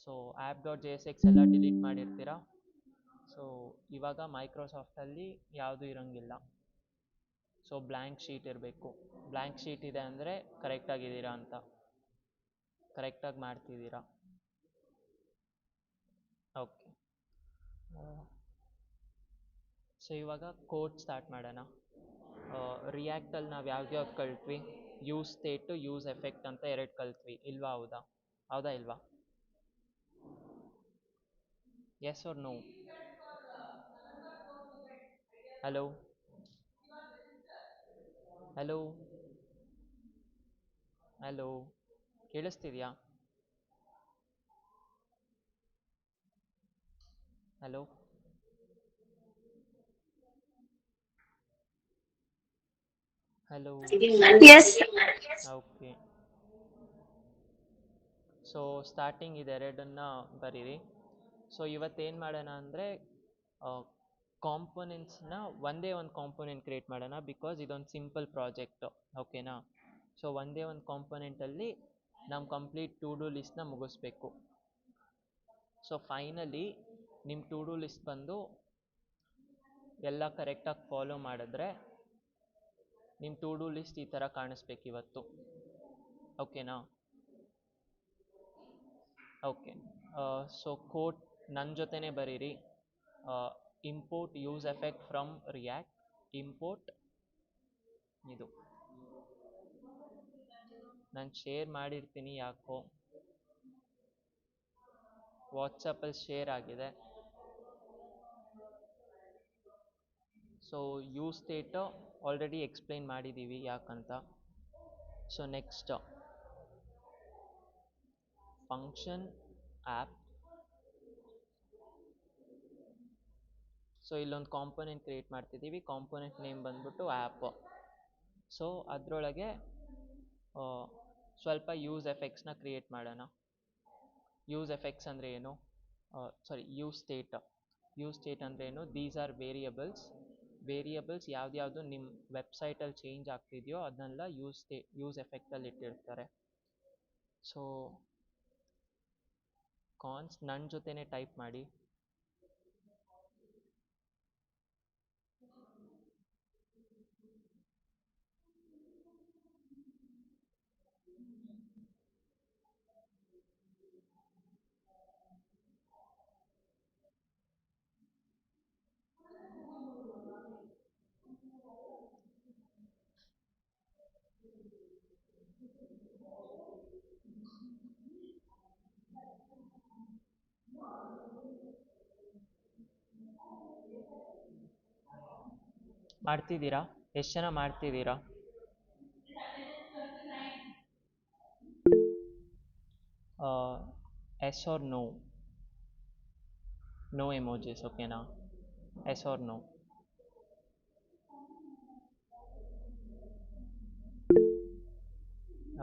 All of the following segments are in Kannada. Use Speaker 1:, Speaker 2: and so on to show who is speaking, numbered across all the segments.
Speaker 1: ಸೊ app.jsx ಎಲ್ಲ ಡಿಲೀಟ್ ಮಾಡಿರ್ತೀರಾ. ಸೊ ಇವಾಗ ಮೈಕ್ರೋಸಾಫ್ಟಲ್ಲಿ ಯಾವುದೂ ಇರೋಂಗಿಲ್ಲ. ಸೊ ಬ್ಲ್ಯಾಂಕ್ ಶೀಟ್ ಇರಬೇಕು. ಬ್ಲ್ಯಾಂಕ್ ಶೀಟ್ ಇದೆ ಅಂದರೆ ಕರೆಕ್ಟಾಗಿದ್ದೀರಾ ಅಂತ, ಕರೆಕ್ಟಾಗಿ ಮಾಡ್ತಿದ್ದೀರಾ. ಓಕೆ, ಸೊ ಇವಾಗ ಕೋಡ್ ಸ್ಟಾರ್ಟ್ ಮಾಡೋಣ. ರಿಯಾಕ್ಟಲ್ಲಿ ನಾವು ಯಾವ್ದು ಕಲ್ತ್ವಿ? ಯೂಸ್ ಸ್ಟೇಟು ಯೂಸ್ ಎಫೆಕ್ಟ್ ಅಂತ 2 ಕಲ್ತ್ವಿ ಇಲ್ವಾ? ಹೌದಾ ಇಲ್ವಾ? Yes or no? Hello hello hello, ಕೇಳಿಸ್ತಿದ್ಯಾ? Hello hello.
Speaker 2: Yes.
Speaker 1: Okay, so starting ಇದೆರಡನ್ನ ಬರೀರಿ. ಸೊ ಇವತ್ತೇನು ಮಾಡೋಣ ಅಂದರೆ ಕಾಂಪೊನೆಂಟ್ಸ್ನ ಒಂದೇ ಒಂದು ಕಾಂಪೊನೆಂಟ್ ಕ್ರಿಯೇಟ್ ಮಾಡೋಣ, ಬಿಕಾಸ್ ಇದೊಂದು ಸಿಂಪಲ್ ಪ್ರಾಜೆಕ್ಟು. ಓಕೆನಾ? ಸೊ ಒಂದೇ ಒಂದು ಕಾಂಪೊನೆಂಟಲ್ಲಿ ನಾವು ಕಂಪ್ಲೀಟ್ ಟು ಡೂ ಲಿಸ್ಟ್ನ ಮುಗಿಸ್ಬೇಕು. ಸೊ ಫೈನಲಿ ನಿಮ್ಮ ಟು ಡೂ ಲಿಸ್ಟ್ ಬಂದು ಎಲ್ಲ ಕರೆಕ್ಟಾಗಿ ಫಾಲೋ ಮಾಡಿದ್ರೆ ನಿಮ್ಮ ಟು ಡೂ ಲಿಸ್ಟ್ ಈ ಥರ ಕಾಣಿಸ್ಬೇಕು ಇವತ್ತು. ಓಕೆನಾ? ಓಕೆ, ಸೊ ಕೋಡ್ ನನ್ನ ಜೊತೆನೇ ಬರೀರಿ. Import use effect from react. Import ಇದು ನಾನು ಶೇರ್ ಮಾಡಿರ್ತೀನಿ, ಯಾಕೋ ವಾಟ್ಸಪ್ಪಲ್ಲಿ ಶೇರ್ ಆಗಿದೆ. So use state already explain ಮಾಡಿದ್ದೀವಿ ಯಾಕಂತ. So next function app. So ಇಲ್ಲೊಂದು ಕಾಂಪೊನೆಂಟ್ ಕ್ರಿಯೇಟ್ ಮಾಡ್ತಿದ್ದೀವಿ. ಕಾಂಪೊನೆಂಟ್ ನೇಮ್ ಬಂದ್ಬಿಟ್ಟು ಆ್ಯಪ್. ಸೊ ಅದರೊಳಗೆ ಸ್ವಲ್ಪ ಯೂಸ್ ಎಫೆಕ್ಟ್ಸ್ನ ಕ್ರಿಯೇಟ್ ಮಾಡೋಣ. ಯೂಸ್ ಎಫೆಕ್ಟ್ಸ್ ಅಂದರೆ ಏನು? Use state. ಯೂಸ್ ಸ್ಟೇಟ್ ಅಂದರೆ ಏನು? ದೀಸ್ ಆರ್ ವೇರಿಯಬಲ್ಸ್ ಯಾವ್ದ್ಯಾವುದು ನಿಮ್ಮ ವೆಬ್ಸೈಟಲ್ಲಿ ಚೇಂಜ್ ಆಗ್ತಿದೆಯೋ ಅದನ್ನೆಲ್ಲ ಯೂಸ್ ಎಫೆಕ್ಟಲ್ಲಿ ಇಟ್ಟಿರ್ತಾರೆ. ಸೊ ನನ್ನ ಜೊತೆನೇ ಟೈಪ್ ಮಾಡಿ. ಮಾಡ್ತಿದ್ದೀರಾ? ಎಷ್ಟು ಜನ ಮಾಡ್ತಿದ್ದೀರಾ? Yes or no? No emojis, ಓಕೆನಾ? Yes or no?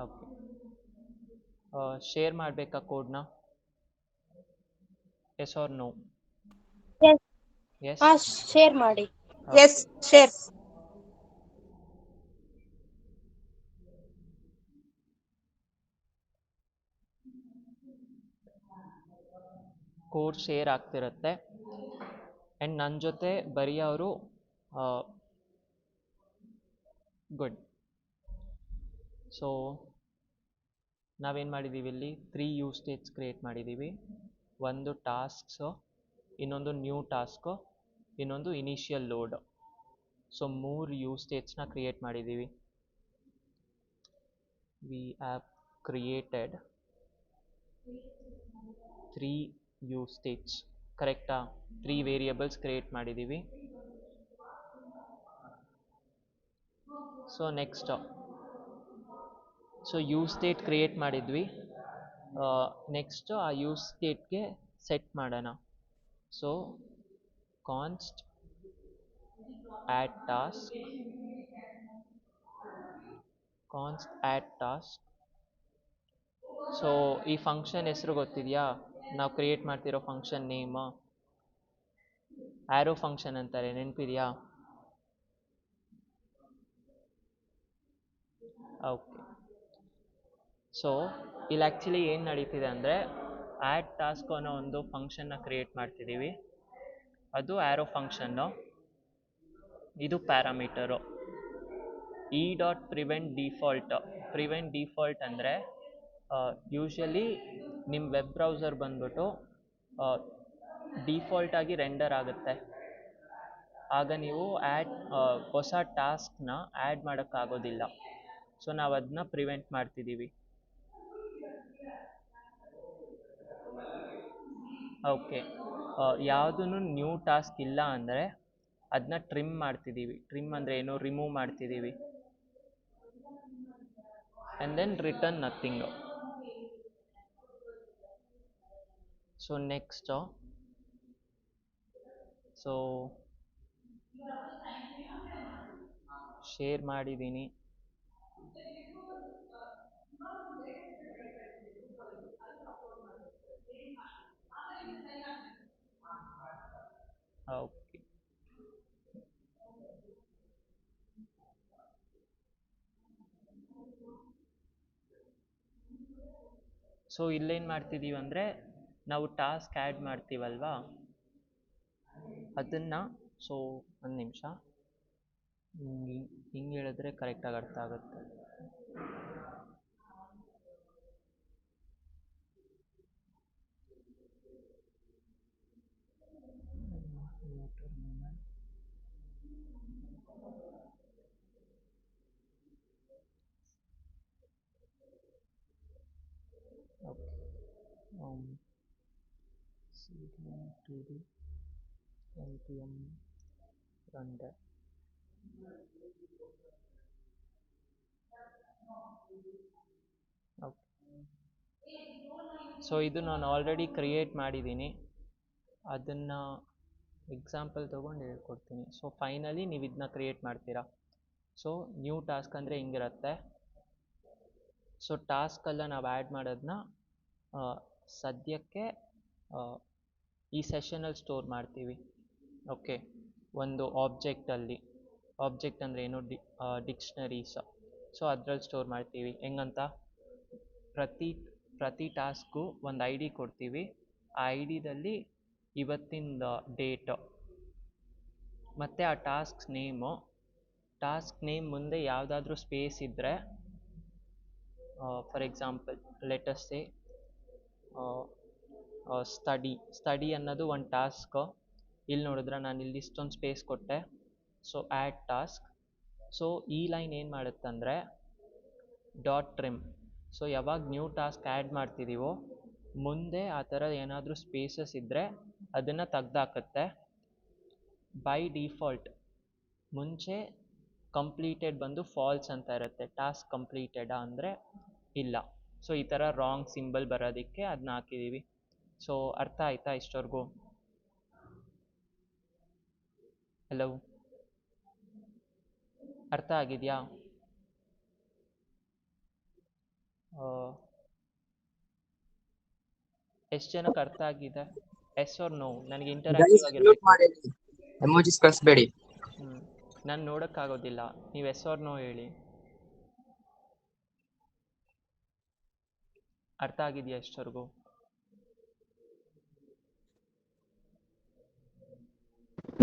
Speaker 1: Okay, share ಮಾಡಬೇಕಾ ಕೋಡ್ನ? Yes or no?
Speaker 2: Yes.
Speaker 1: Yes.
Speaker 2: Share ಮಾಡಿ.
Speaker 3: Yes, share.
Speaker 1: ಕೋಡ್ ಶೇರ್ ಆಗ್ತಿರುತ್ತೆ. ಆ್ಯಂಡ್ ನನ್ನ ಜೊತೆ ಬರೆಯೋರು ಗುಡ್. ಸೊ ನಾವೇನು ಮಾಡಿದ್ದೀವಿ ಇಲ್ಲಿ? 3 ಯೂಸ್ ಸ್ಟೇಟ್ಸ್ ಕ್ರಿಯೇಟ್ ಮಾಡಿದ್ದೀವಿ. ಒಂದು ಟಾಸ್ಕ್ಸು, ಇನ್ನೊಂದು ನ್ಯೂ ಟಾಸ್ಕು, ಇನ್ನೊಂದು ಇನಿಷಿಯಲ್ ಲೋಡ್. ಸೊ 3 ಯೂಸ್ ಸ್ಟೇಟ್ಸ್ನ ಕ್ರಿಯೇಟ್ ಮಾಡಿದ್ದೀವಿ. We have created 3 use States. ಕರೆಕ್ಟಾ? 3 ವೇರಿಯಬಲ್ಸ್ ಕ್ರಿಯೇಟ್ ಮಾಡಿದ್ದೀವಿ. So next, so use state create ಮಾಡಿದ್ವಿ. ನೆಕ್ಸ್ಟು ಆ ಯೂಸ್ ಸ್ಟೇಟ್ಗೆ ಸೆಟ್ ಮಾಡೋಣ. ಸೊ ಕಾನ್ಸ್ಟ್ ಆ್ಯಡ್ ಟಾಸ್ಕ್, ಸೊ ಈ ಫಂಕ್ಷನ್ ಹೆಸರು ಗೊತ್ತಿದೆಯಾ? ನಾವು ಕ್ರಿಯೇಟ್ ಮಾಡ್ತಿರೋ ಫಂಕ್ಷನ್ ನೇಮ್ ಆ್ಯರೋ ಫಂಕ್ಷನ್ ಅಂತಾರೆ, ನೆನಪಿದೆಯಾ? ಓಕೆ, ಸೊ ಇಲ್ಲಿ ಆ್ಯಕ್ಚುಲಿ ಏನು ನಡೀತಿದೆ ಅಂದರೆ ಆ್ಯಡ್ ಟಾಸ್ಕ್ ಅನ್ನೋ ಒಂದು ಫಂಕ್ಷನ್ನ ಕ್ರಿಯೇಟ್ ಮಾಡ್ತಿದ್ದೀವಿ. ಅದು ಆ್ಯರೋ ಫಂಕ್ಷನ್ನು, ಇದು ಪ್ಯಾರಾಮೀಟರು. ಇ ಡಾಟ್ ಪ್ರಿವೆಂಟ್ ಡಿಫಾಲ್ಟ್ ಅಂದರೆ ಯೂಶ್ವಲಿ ನಿಮ್ಮ ವೆಬ್ ಬ್ರೌಸರ್ ಬಂದ್ಬಿಟ್ಟು ಡಿಫಾಲ್ಟಾಗಿ ರೆಂಡರ್ ಆಗುತ್ತೆ. ಆಗ ನೀವು ಹೊಸ ಟಾಸ್ಕ್ನ ಆ್ಯಡ್ ಮಾಡೋಕ್ಕಾಗೋದಿಲ್ಲ. ಸೊ ನಾವು ಅದನ್ನ ಪ್ರಿವೆಂಟ್ ಮಾಡ್ತಿದ್ದೀವಿ. ಓಕೆ, ಯಾವುದೂ ನ್ಯೂ ಟಾಸ್ಕ್ ಇಲ್ಲ ಅಂದರೆ ಅದನ್ನ ಟ್ರಿಮ್ ಮಾಡ್ತಿದ್ದೀವಿ. ಟ್ರಿಮ್ ಅಂದರೆ ಏನು, ರಿಮೂವ್ ಮಾಡ್ತಿದ್ದೀವಿ. And then return nothing. So next, so share ಮಾಡಿದ್ದೀನಿ. ಓಕೆ, ಸೊ ಇಲ್ಲೇನು ಮಾಡ್ತಿದ್ದೀವಿ ಅಂದರೆ ನಾವು ಟಾಸ್ಕ್ ಆ್ಯಡ್ ಮಾಡ್ತೀವಲ್ವಾ ಅದನ್ನು, ಸೊ ಒಂದು ನಿಮಿಷ, ಹಿಂಗೆ ಹೇಳಿದ್ರೆ ಕರೆಕ್ಟಾಗಿ ಅರ್ಥ ಆಗುತ್ತೆ. Okay, CD2D npm run. Okay, so ಇದು ನಾನು ಆಲ್ರೆಡಿ ಕ್ರಿಯೇಟ್ ಮಾಡಿದ್ದೀನಿ. ಅದನ್ನು ಎಕ್ಸಾಂಪಲ್ ತೊಗೊಂಡು ಹೇಳ್ಕೊಡ್ತೀನಿ. ಸೊ ಫೈನಲಿ ನೀವು ಇದನ್ನ ಕ್ರಿಯೇಟ್ ಮಾಡ್ತೀರಾ. ಸೊ ನ್ಯೂ ಟಾಸ್ಕ್ ಅಂದರೆ ಹಿಂಗಿರುತ್ತೆ. ಸೊ ಟಾಸ್ಕೆಲ್ಲ ನಾವು ಆ್ಯಡ್ ಮಾಡೋದನ್ನ ಸದ್ಯಕ್ಕೆ ಈ ಸೆಷನಲ್ಲಿ ಸ್ಟೋರ್ ಮಾಡ್ತೀವಿ. ಓಕೆ, ಒಂದು ಆಬ್ಜೆಕ್ಟಲ್ಲಿ. ಆಬ್ಜೆಕ್ಟ್ ಅಂದರೆ ಏನು, ಡಿಕ್ಷನರೀಸ್. ಸೊ ಅದ್ರಲ್ಲಿ ಸ್ಟೋರ್ ಮಾಡ್ತೀವಿ. ಹೆಂಗಂತ, ಪ್ರತಿ ಟಾಸ್ಕು ಒಂದು ಐ ಡಿ ಕೊಡ್ತೀವಿ. ಆ ಐ ಡಿದಲ್ಲಿ ಇವತ್ತಿನ ಡೇಟು ಮತ್ತು ಆ ಟಾಸ್ಕ್ ನೇಮ್ ಮುಂದೆ ಯಾವುದಾದ್ರೂ ಸ್ಪೇಸ್ ಇದ್ದರೆ, for example let us say study ಅನ್ನೋದು ಒಂದು ಟಾಸ್ಕು. ಇಲ್ಲಿ ನೋಡಿದ್ರೆ ನಾನು ಇಲ್ಲಿ ಇಷ್ಟೊಂದು ಸ್ಪೇಸ್ ಕೊಟ್ಟೆ. So add task. ಸೊ ಈ ಲೈನ್ ಏನು ಮಾಡುತ್ತಂದರೆ .trim. ಸೊ ಯಾವಾಗ ನ್ಯೂ ಟಾಸ್ಕ್ ಆ್ಯಡ್ ಮಾಡ್ತಿದ್ದೀವೋ ಮುಂದೆ ಆ ಥರ ಏನಾದರೂ ಸ್ಪೇಸಸ್ ಇದ್ದರೆ ಅದನ್ನು ತೆಗ್ದಾಕತ್ತೆ. ಬೈ ಡಿಫಾಲ್ಟ್ ಮುಂಚೆ ಕಂಪ್ಲೀಟೆಡ್ ಬಂದು ಫಾಲ್ಸ್ ಅಂತ ಇರುತ್ತೆ. ಟಾಸ್ಕ್ ಕಂಪ್ಲೀಟೆಡಾ ಅಂದರೆ ಇಲ್ಲ. ಸೊ ಈ ಥರ ರಾಂಗ್ ಸಿಂಬಲ್ ಬರೋದಕ್ಕೆ ಅದನ್ನ ಹಾಕಿದ್ದೀವಿ. ಸೊ ಅರ್ಥ ಆಯ್ತಾ ಇಷ್ಟವರೆಗೂ? ಹಲೋ, ಅರ್ಥ ಆಗಿದೆಯಾ? ಎಷ್ಟು ಜನಕ್ಕೆ ಅರ್ಥ ಆಗಿದೆ? Yes or no? ನನಗೆ ಇಂಟರಾಕ್ಟಿವ್ ಆಗಿರಬೇಕು.
Speaker 3: ಎಮೋಜಿಸ್ ಕಳಿಸ್ಬೇಡಿ.
Speaker 1: ನಾನು ನೋಡೋಕ್ಕಾಗೋದಿಲ್ಲ. ನೀವು ಎಸ್ ಆರ್ ನೋ ಹೇಳಿ. ಅರ್ಥ ಆಗಿದೆಯಾ ಇಷ್ಟವರೆಗೂ?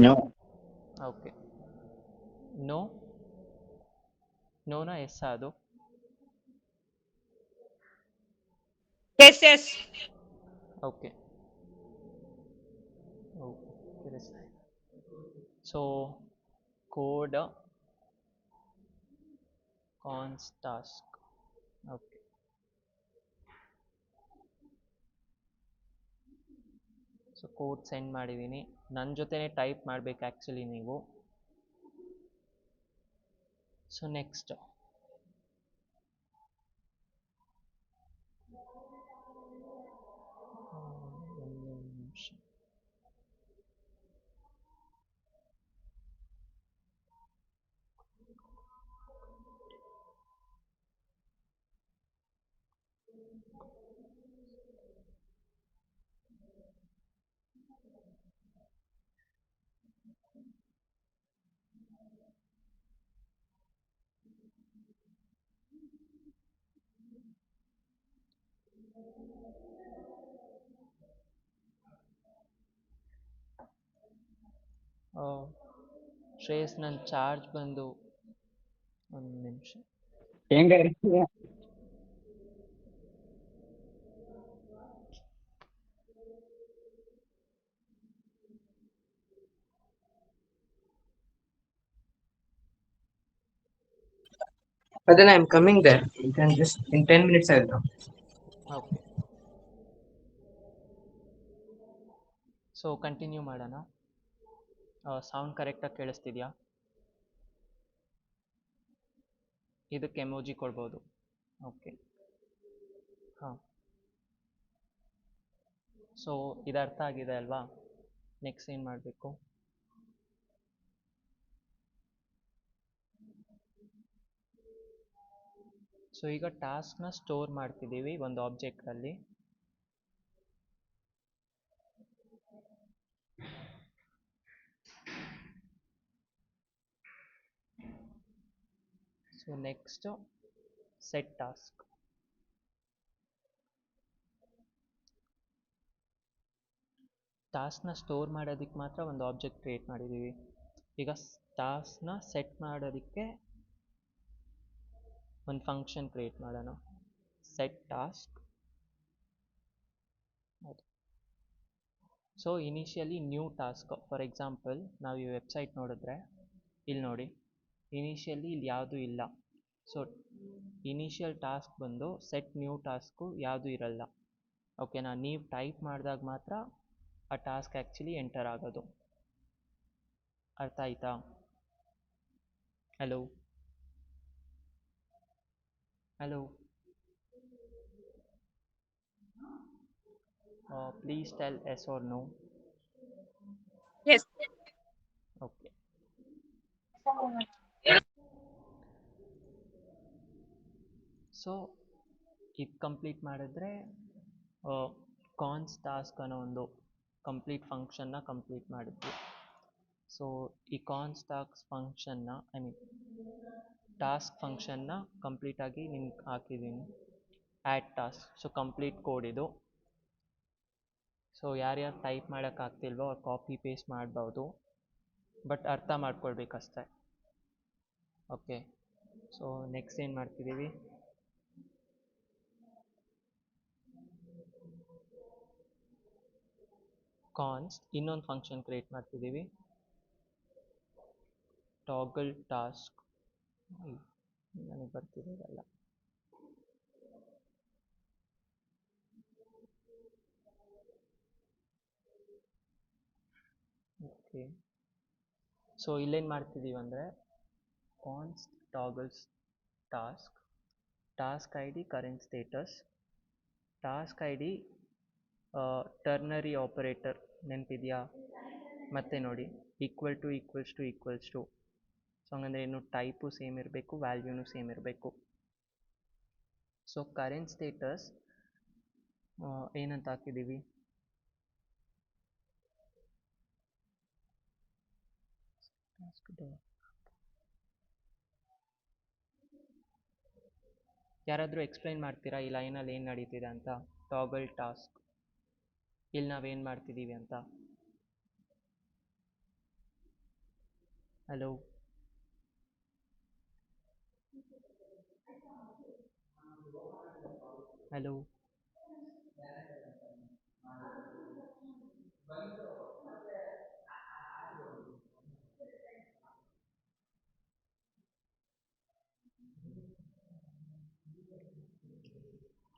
Speaker 3: ನೋ.
Speaker 1: ಓಕೆ, ನೋ ನೋನಾ ಎಸ್ ಅದು?
Speaker 2: Yes yes.
Speaker 1: Okay, so code const task. Okay, so code send ಮಾಡಿದ್ದೀನಿ. ನನ್ನ ಜೊತೆನೇ ಟೈಪ್ ಮಾಡಬೇಕು ಆ್ಯಕ್ಚುಲಿ ನೀವು. ಸೊ ನೆಕ್ಸ್ಟ್, ಒಂದು ನಿಮಿಷ. ಶ್ರೇಯಸ್ ನನ್ನ ಚಾರ್ಜ್ ಬಂದು ಒಂದು ನಿಮಿಷ.
Speaker 3: ಹೆಂಗ But then I'm coming there. You can just in 10 minutes I'll come.
Speaker 1: Okay, so continue ಮಾಡೋಣ. ಸೌಂಡ್ ಕರೆಕ್ಟಾಗಿ ಕೇಳಿಸ್ತಿದ್ಯಾ? ಇದಕ್ಕೆ ಎಮೋಜಿ ಕೊಡ್ಬೋದು. ಓಕೆ, ಹಾಂ. ಸೊ ಇದು ಅರ್ಥ ಆಗಿದೆ ಅಲ್ವಾ? ನೆಕ್ಸ್ಟ್ ಏನು ಮಾಡಬೇಕು? ಸೊ ಈಗ ಟಾಸ್ಕ್ನ ಸ್ಟೋರ್ ಮಾಡ್ತಿದ್ದೀವಿ ಒಂದು ಆಬ್ಜೆಕ್ಟಲ್ಲಿ. So next set task. ಟಾಸ್ಕ್ನ ಸ್ಟೋರ್ ಮಾಡೋದಕ್ಕೆ ಮಾತ್ರ ಒಂದು ಆಬ್ಜೆಕ್ಟ್ ಕ್ರಿಯೇಟ್ ಮಾಡಿದ್ದೀವಿ. ಈಗ ಟಾಸ್ಕ್ನ ಸೆಟ್ ಮಾಡೋದಕ್ಕೆ ಒಂದು ಫಂಕ್ಷನ್ ಕ್ರಿಯೇಟ್ ಮಾಡೋಣ. Set task. So initially new task. For example ನಾವು ಈ ವೆಬ್ಸೈಟ್ ನೋಡಿದ್ರೆ ಇಲ್ಲಿ ನೋಡಿ, ಇನಿಷಿಯಲಿ ಇಲ್ಲಿ ಯಾವುದೂ ಇಲ್ಲ. ಸೊ ಇನಿಷಿಯಲ್ ಟಾಸ್ಕ್ ಬಂದು ಸೆಟ್ ನ್ಯೂ ಟಾಸ್ಕು ಯಾವುದೂ ಇರಲ್ಲ. ಓಕೆನಾ? ನೀವು ಟೈಪ್ ಮಾಡಿದಾಗ ಮಾತ್ರ ಆ ಟಾಸ್ಕ್ ಆ್ಯಕ್ಚುಲಿ ಎಂಟರ್ ಆಗೋದು. ಅರ್ಥ ಆಯ್ತಾ? Hello hello, please tell yes or no.
Speaker 2: Yes.
Speaker 1: Okay, so ಇದು ಕಂಪ್ಲೀಟ್ ಮಾಡಿದ್ರೆ ಕಾನ್ಸ್ ಟಾಸ್ಕ್ ಅನ್ನೋ ಒಂದು ಕಂಪ್ಲೀಟ್ ಫಂಕ್ಷನ್ನ ಕಂಪ್ಲೀಟ್ ಮಾಡಿದ್ವಿ. ಸೊ ಈ ಕಾನ್ಸ್ ಟಾಸ್ಕ್ ಫಂಕ್ಷನ್ನ ಟಾಸ್ಕ್ ಫಂಕ್ಷನ್ನ ಕಂಪ್ಲೀಟಾಗಿ ನಿಮ್ಗೆ ಹಾಕಿದ್ದೀನಿ. Add task. So complete code ಇದು. ಸೊ ಯಾರ್ಯಾರು ಟೈಪ್ ಮಾಡೋಕ್ಕಾಗ್ತಿಲ್ವೋ ಅವ್ರು ಕಾಪಿ ಪೇಸ್ಟ್ ಮಾಡ್ಬೋದು, ಬಟ್ ಅರ್ಥ ಮಾಡ್ಕೊಳ್ಬೇಕಷ್ಟೆ. ಓಕೆ, ಸೊ ನೆಕ್ಸ್ಟ್ ಏನು ಮಾಡ್ತಿದ್ದೀವಿ? ಕಾನ್ಸ್ಟ್ ಇನ್ನೊಂದು ಫಂಕ್ಷನ್ ಕ್ರಿಯೇಟ್ ಮಾಡ್ತಿದ್ದೀವಿ. Toggle task. ನನಗೆ ಬರ್ತಿರೋದಲ್ಲ. ಓಕೆ, ಸೊ ಇಲ್ಲೇನು ಮಾಡ್ತಿದ್ದೀವಿ ಅಂದರೆ const toggles task, task I D current status, task I D ternary operator ನೆನಪಿದೆಯಾ? ಮತ್ತೆ ನೋಡಿ, equal to equals to equals to. So ಹಂಗಂದರೆ ಏನು? ಟೈಪು ಸೇಮ್ ಇರಬೇಕು, ವ್ಯಾಲ್ಯೂನು ಸೇಮ್ ಇರಬೇಕು. ಸೊ ಕರೆಂಟ್ ಸ್ಟೇಟಸ್ ಏನಂತ ಹಾಕಿದ್ದೀವಿ? ಯಾರಾದರೂ ಎಕ್ಸ್ಪ್ಲೈನ್ ಮಾಡ್ತೀರಾ ಈ ಲೈನಲ್ಲಿ ಏನು ನಡೀತಿದೆ ಅಂತ? ಟಾಗಲ್ ಟಾಸ್ಕ್ ಇಲ್ಲಿ ನಾವೇನು ಮಾಡ್ತಿದ್ದೀವಿ ಅಂತ. Hello hello,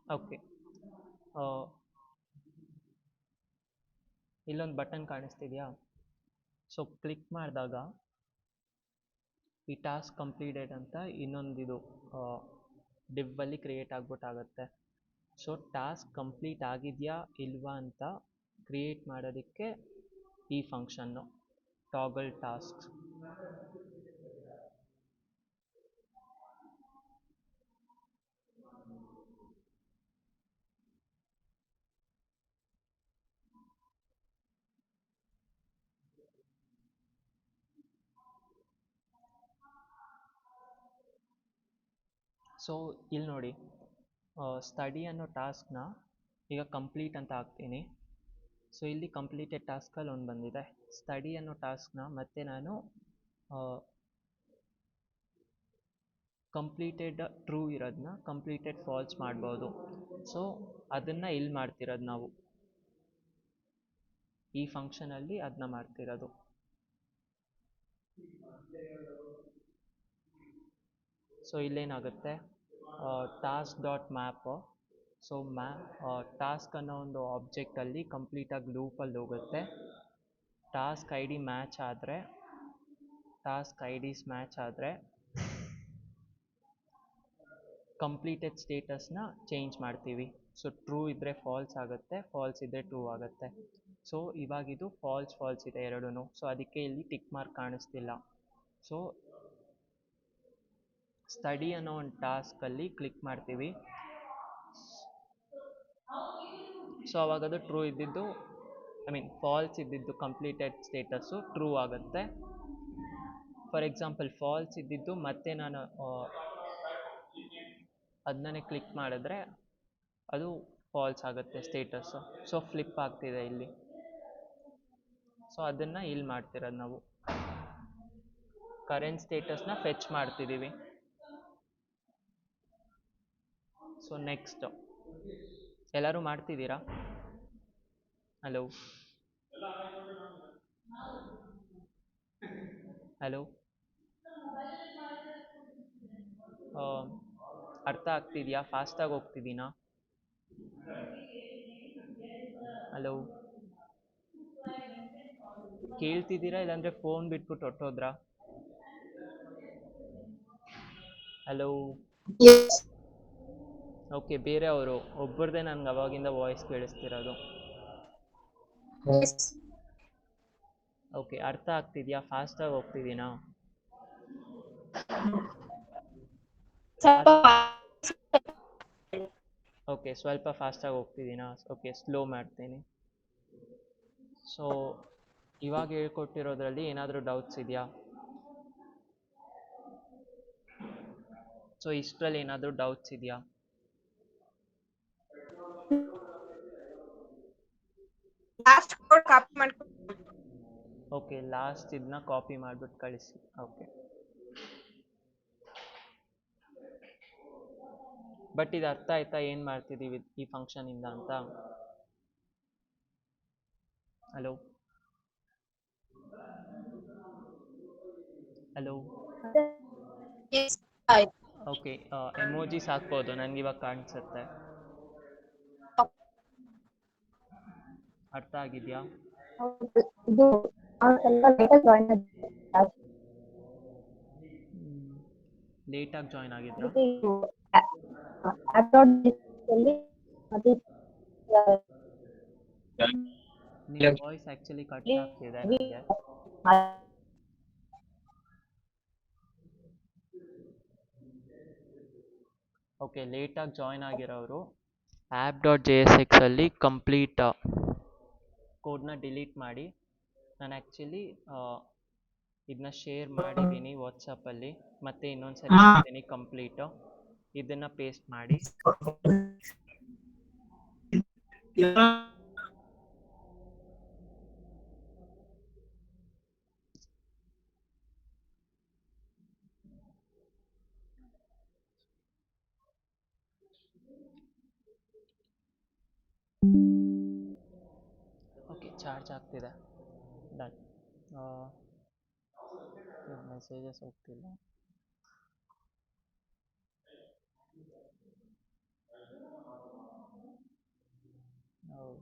Speaker 1: okay. ಇಲ್ಲೊಂದು ಬಟನ್ ಕಾಣಿಸ್ತಿದೆಯಾ? ಸೊ ಕ್ಲಿಕ್ ಮಾಡಿದಾಗ ಈ ಟಾಸ್ಕ್ ಕಂಪ್ಲೀಟೆಡ್ ಅಂತ ಇನ್ನೊಂದಿದು ಡಿಬ್ಬಲ್ಲಿ ಕ್ರಿಯೇಟ್ ಆಗ್ಬಿಟ್ಟಾಗತ್ತೆ. ಸೊ ಟಾಸ್ಕ್ ಕಂಪ್ಲೀಟ್ ಆಗಿದೆಯಾ ಇಲ್ವಾ ಅಂತ ಕ್ರಿಯೇಟ್ ಮಾಡೋದಕ್ಕೆ ಈ ಫಂಕ್ಷನ್ನು ಟಾಗಲ್ ಟಾಸ್ಕ್. ಸೊ ಇಲ್ಲಿ ನೋಡಿ, ಸ್ಟಡಿ ಅನ್ನೋ ಟಾಸ್ಕ್ನ ಈಗ ಕಂಪ್ಲೀಟ್ ಅಂತ ಹಾಕ್ತೀನಿ. ಸೊ ಇಲ್ಲಿ ಕಂಪ್ಲೀಟೆಡ್ ಟಾಸ್ಕಲ್ಲಿ ಒಂದು ಬಂದಿದೆ. ಸ್ಟಡಿ ಅನ್ನೋ ಟಾಸ್ಕ್ನ ಮತ್ತೆ ನಾನು ಕಂಪ್ಲೀಟೆಡ್ ಟ್ರೂ ಇರೋದನ್ನ ಕಂಪ್ಲೀಟೆಡ್ ಫಾಲ್ಸ್ ಮಾಡ್ಬೋದು. ಸೊ ಅದನ್ನು ಇಲ್ಲಿ ಮಾಡ್ತಿರೋದು ನಾವು ಈ ಫಂಕ್ಷನಲ್ಲಿ ಅದನ್ನ ಮಾಡ್ತಿರೋದು. ಸೊ ಇಲ್ಲೇನಾಗುತ್ತೆ, task dot map. So task ಅನ್ನೋ ಒಂದು ಆಬ್ಜೆಕ್ಟಲ್ಲಿ ಕಂಪ್ಲೀಟಾಗಿ ಲೂಪಲ್ಲಿ ಹೋಗುತ್ತೆ. ಟಾಸ್ಕ್ ಐ ಡಿ ಮ್ಯಾಚ್ ಆದರೆ ಕಂಪ್ಲೀಟೆಡ್ ಸ್ಟೇಟಸ್ನ ಚೇಂಜ್ ಮಾಡ್ತೀವಿ. ಸೊ ಟ್ರೂ ಇದ್ದರೆ ಫಾಲ್ಸ್ ಆಗುತ್ತೆ, ಫಾಲ್ಸ್ ಇದ್ದರೆ ಟ್ರೂ ಆಗುತ್ತೆ. ಸೊ ಇವಾಗಿದು ಫಾಲ್ಸ್ ಇದೆ ಎರಡೂ. ಸೊ ಅದಕ್ಕೆ ಇಲ್ಲಿ ಟಿಕ್ ಮಾರ್ಕ್ ಕಾಣಿಸ್ತಿಲ್ಲ. ಸೊ ಸ್ಟಡಿ ಅನ್ನೋ ಒಂದು ಟಾಸ್ಕಲ್ಲಿ ಕ್ಲಿಕ್ ಮಾಡ್ತೀವಿ. ಸೊ ಅವಾಗದು ಟ್ರೂ ಇದ್ದಿದ್ದು ಫಾಲ್ಸ್ ಇದ್ದಿದ್ದು ಕಂಪ್ಲೀಟೆಡ್ ಸ್ಟೇಟಸ್ಸು ಟ್ರೂ ಆಗುತ್ತೆ. ಫಾರ್ ಎಕ್ಸಾಂಪಲ್ ಫಾಲ್ಸ್ ಇದ್ದಿದ್ದು ಮತ್ತೆ ನಾನು ಅದನ್ನೇ ಕ್ಲಿಕ್ ಮಾಡಿದ್ರೆ ಅದು ಫಾಲ್ಸ್ ಆಗುತ್ತೆ ಸ್ಟೇಟಸ್ಸು. ಸೊ ಫ್ಲಿಪ್ ಆಗ್ತಿದೆ ಇಲ್ಲಿ. ಸೊ ಅದನ್ನು ಇಲ್ಲಿ ಮಾಡ್ತಿರೋದು ನಾವು. ಕರೆಂಟ್ ಸ್ಟೇಟಸ್ನ ಫೆಚ್ ಮಾಡ್ತಿದ್ದೀವಿ. ಸೊ ನೆಕ್ಸ್ಟ್ ಎಲ್ಲರೂ ಮಾಡ್ತಿದ್ದೀರಾ? ಹಲೋ ಅರ್ಥ ಆಗ್ತಿದೆಯಾ? ಫಾಸ್ಟಾಗಿ ಹೋಗ್ತಿದ್ದೀನಾ? ಹಲೋ ಕೇಳ್ತಿದ್ದೀರಾ ಇಲ್ಲಾಂದರೆ ಫೋನ್ ಬಿಟ್ಬಿಟ್ಟು ಹೊಟ್ಟೋದ್ರಾ? ಹಲೋ ಓಕೆ, ಬೇರೆ ಅವರು ಒಬ್ಬರದೇ ನನಗೆ ಅವಾಗಿಂದ ವಾಯ್ಸ್ ಕೇಳಿಸ್ತಿರೋದು. ಓಕೆ, ಅರ್ಥ ಆಗ್ತಿದೆಯಾ? ಫಾಸ್ಟಾಗಿ ಹೋಗ್ತಿದ್ದೀನಾ? ಓಕೆ, ಸ್ವಲ್ಪ ಫಾಸ್ಟಾಗಿ ಹೋಗ್ತಿದ್ದೀನಾ? ಓಕೆ, ಸ್ಲೋ ಮಾಡ್ತೀನಿ. ಸೊ ಇವಾಗ ಹೇಳ್ಕೊಟ್ಟಿರೋದ್ರಲ್ಲಿ ಏನಾದರೂ ಡೌಟ್ಸ್ ಇದೆಯಾ? ಸೊ ಇಷ್ಟರಲ್ಲಿ ಏನಾದರೂ ಡೌಟ್ಸ್ ಇದೆಯಾ? ಓಕೆ, ಲಾಸ್ಟ್ ಇದನ್ನ ಕಾಪಿ ಮಾಡಿಬಿಟ್ಟು ಕಳಿಸಿ. ಓಕೆ, ಬಟ್ ಇದು ಅರ್ಥ ಆಯ್ತಾ ಏನು ಮಾಡ್ತಿದ್ದೀವಿ ಈ ಫಂಕ್ಷನಿಂದ ಅಂತ? ಹಲೋ ಓಕೆ, ಎಮೋಜಿಸ್ ಹಾಕ್ಬೋದು, ನನಗೆ ಇವಾಗ ಕಾಣಿಸುತ್ತೆ. ಅರ್ಥ ಆಗಿದೆಯಾ? ಲೇಟಾಗಿ ಜಾಯ್ನ್ ಆಗಿದ್ರಾ? ನಿಮ್ಮ ವಾಯ್ಸ್ ಆ್ಯಕ್ಚುಲಿ ಕಟ್ ಆಗ್ತಿದೆ ನನಗೆ. ಓಕೆ, ಲೇಟಾಗಿ ಜಾಯ್ನ್ ಆಗಿರೋರು app.jsxಲ್ಲಿ ಕಂಪ್ಲೀಟ್ ಕೋಡ್ನ ಡಿಲೀಟ್ ಮಾಡಿ. ನಾನು ಆ್ಯಕ್ಚುಲಿ ಇದನ್ನ ಶೇರ್ ಮಾಡಿದ್ದೀನಿ ವಾಟ್ಸಪ್ಪಲ್ಲಿ, ಮತ್ತೆ ಇನ್ನೊಂದು ಸರಿ ಮಾಡ್ತೀನಿ ಕಂಪ್ಲೀಟು. ಇದನ್ನು ಪೇಸ್ಟ್ ಮಾಡಿ. ಓಕೆ, ಚಾರ್ಜ್ ಆಗ್ತಿದೆ. ಡನ್. ಮೆಸೇಜಸ್ ಹೋಗ್ತಿಲ್ಲ. ಹೌದು,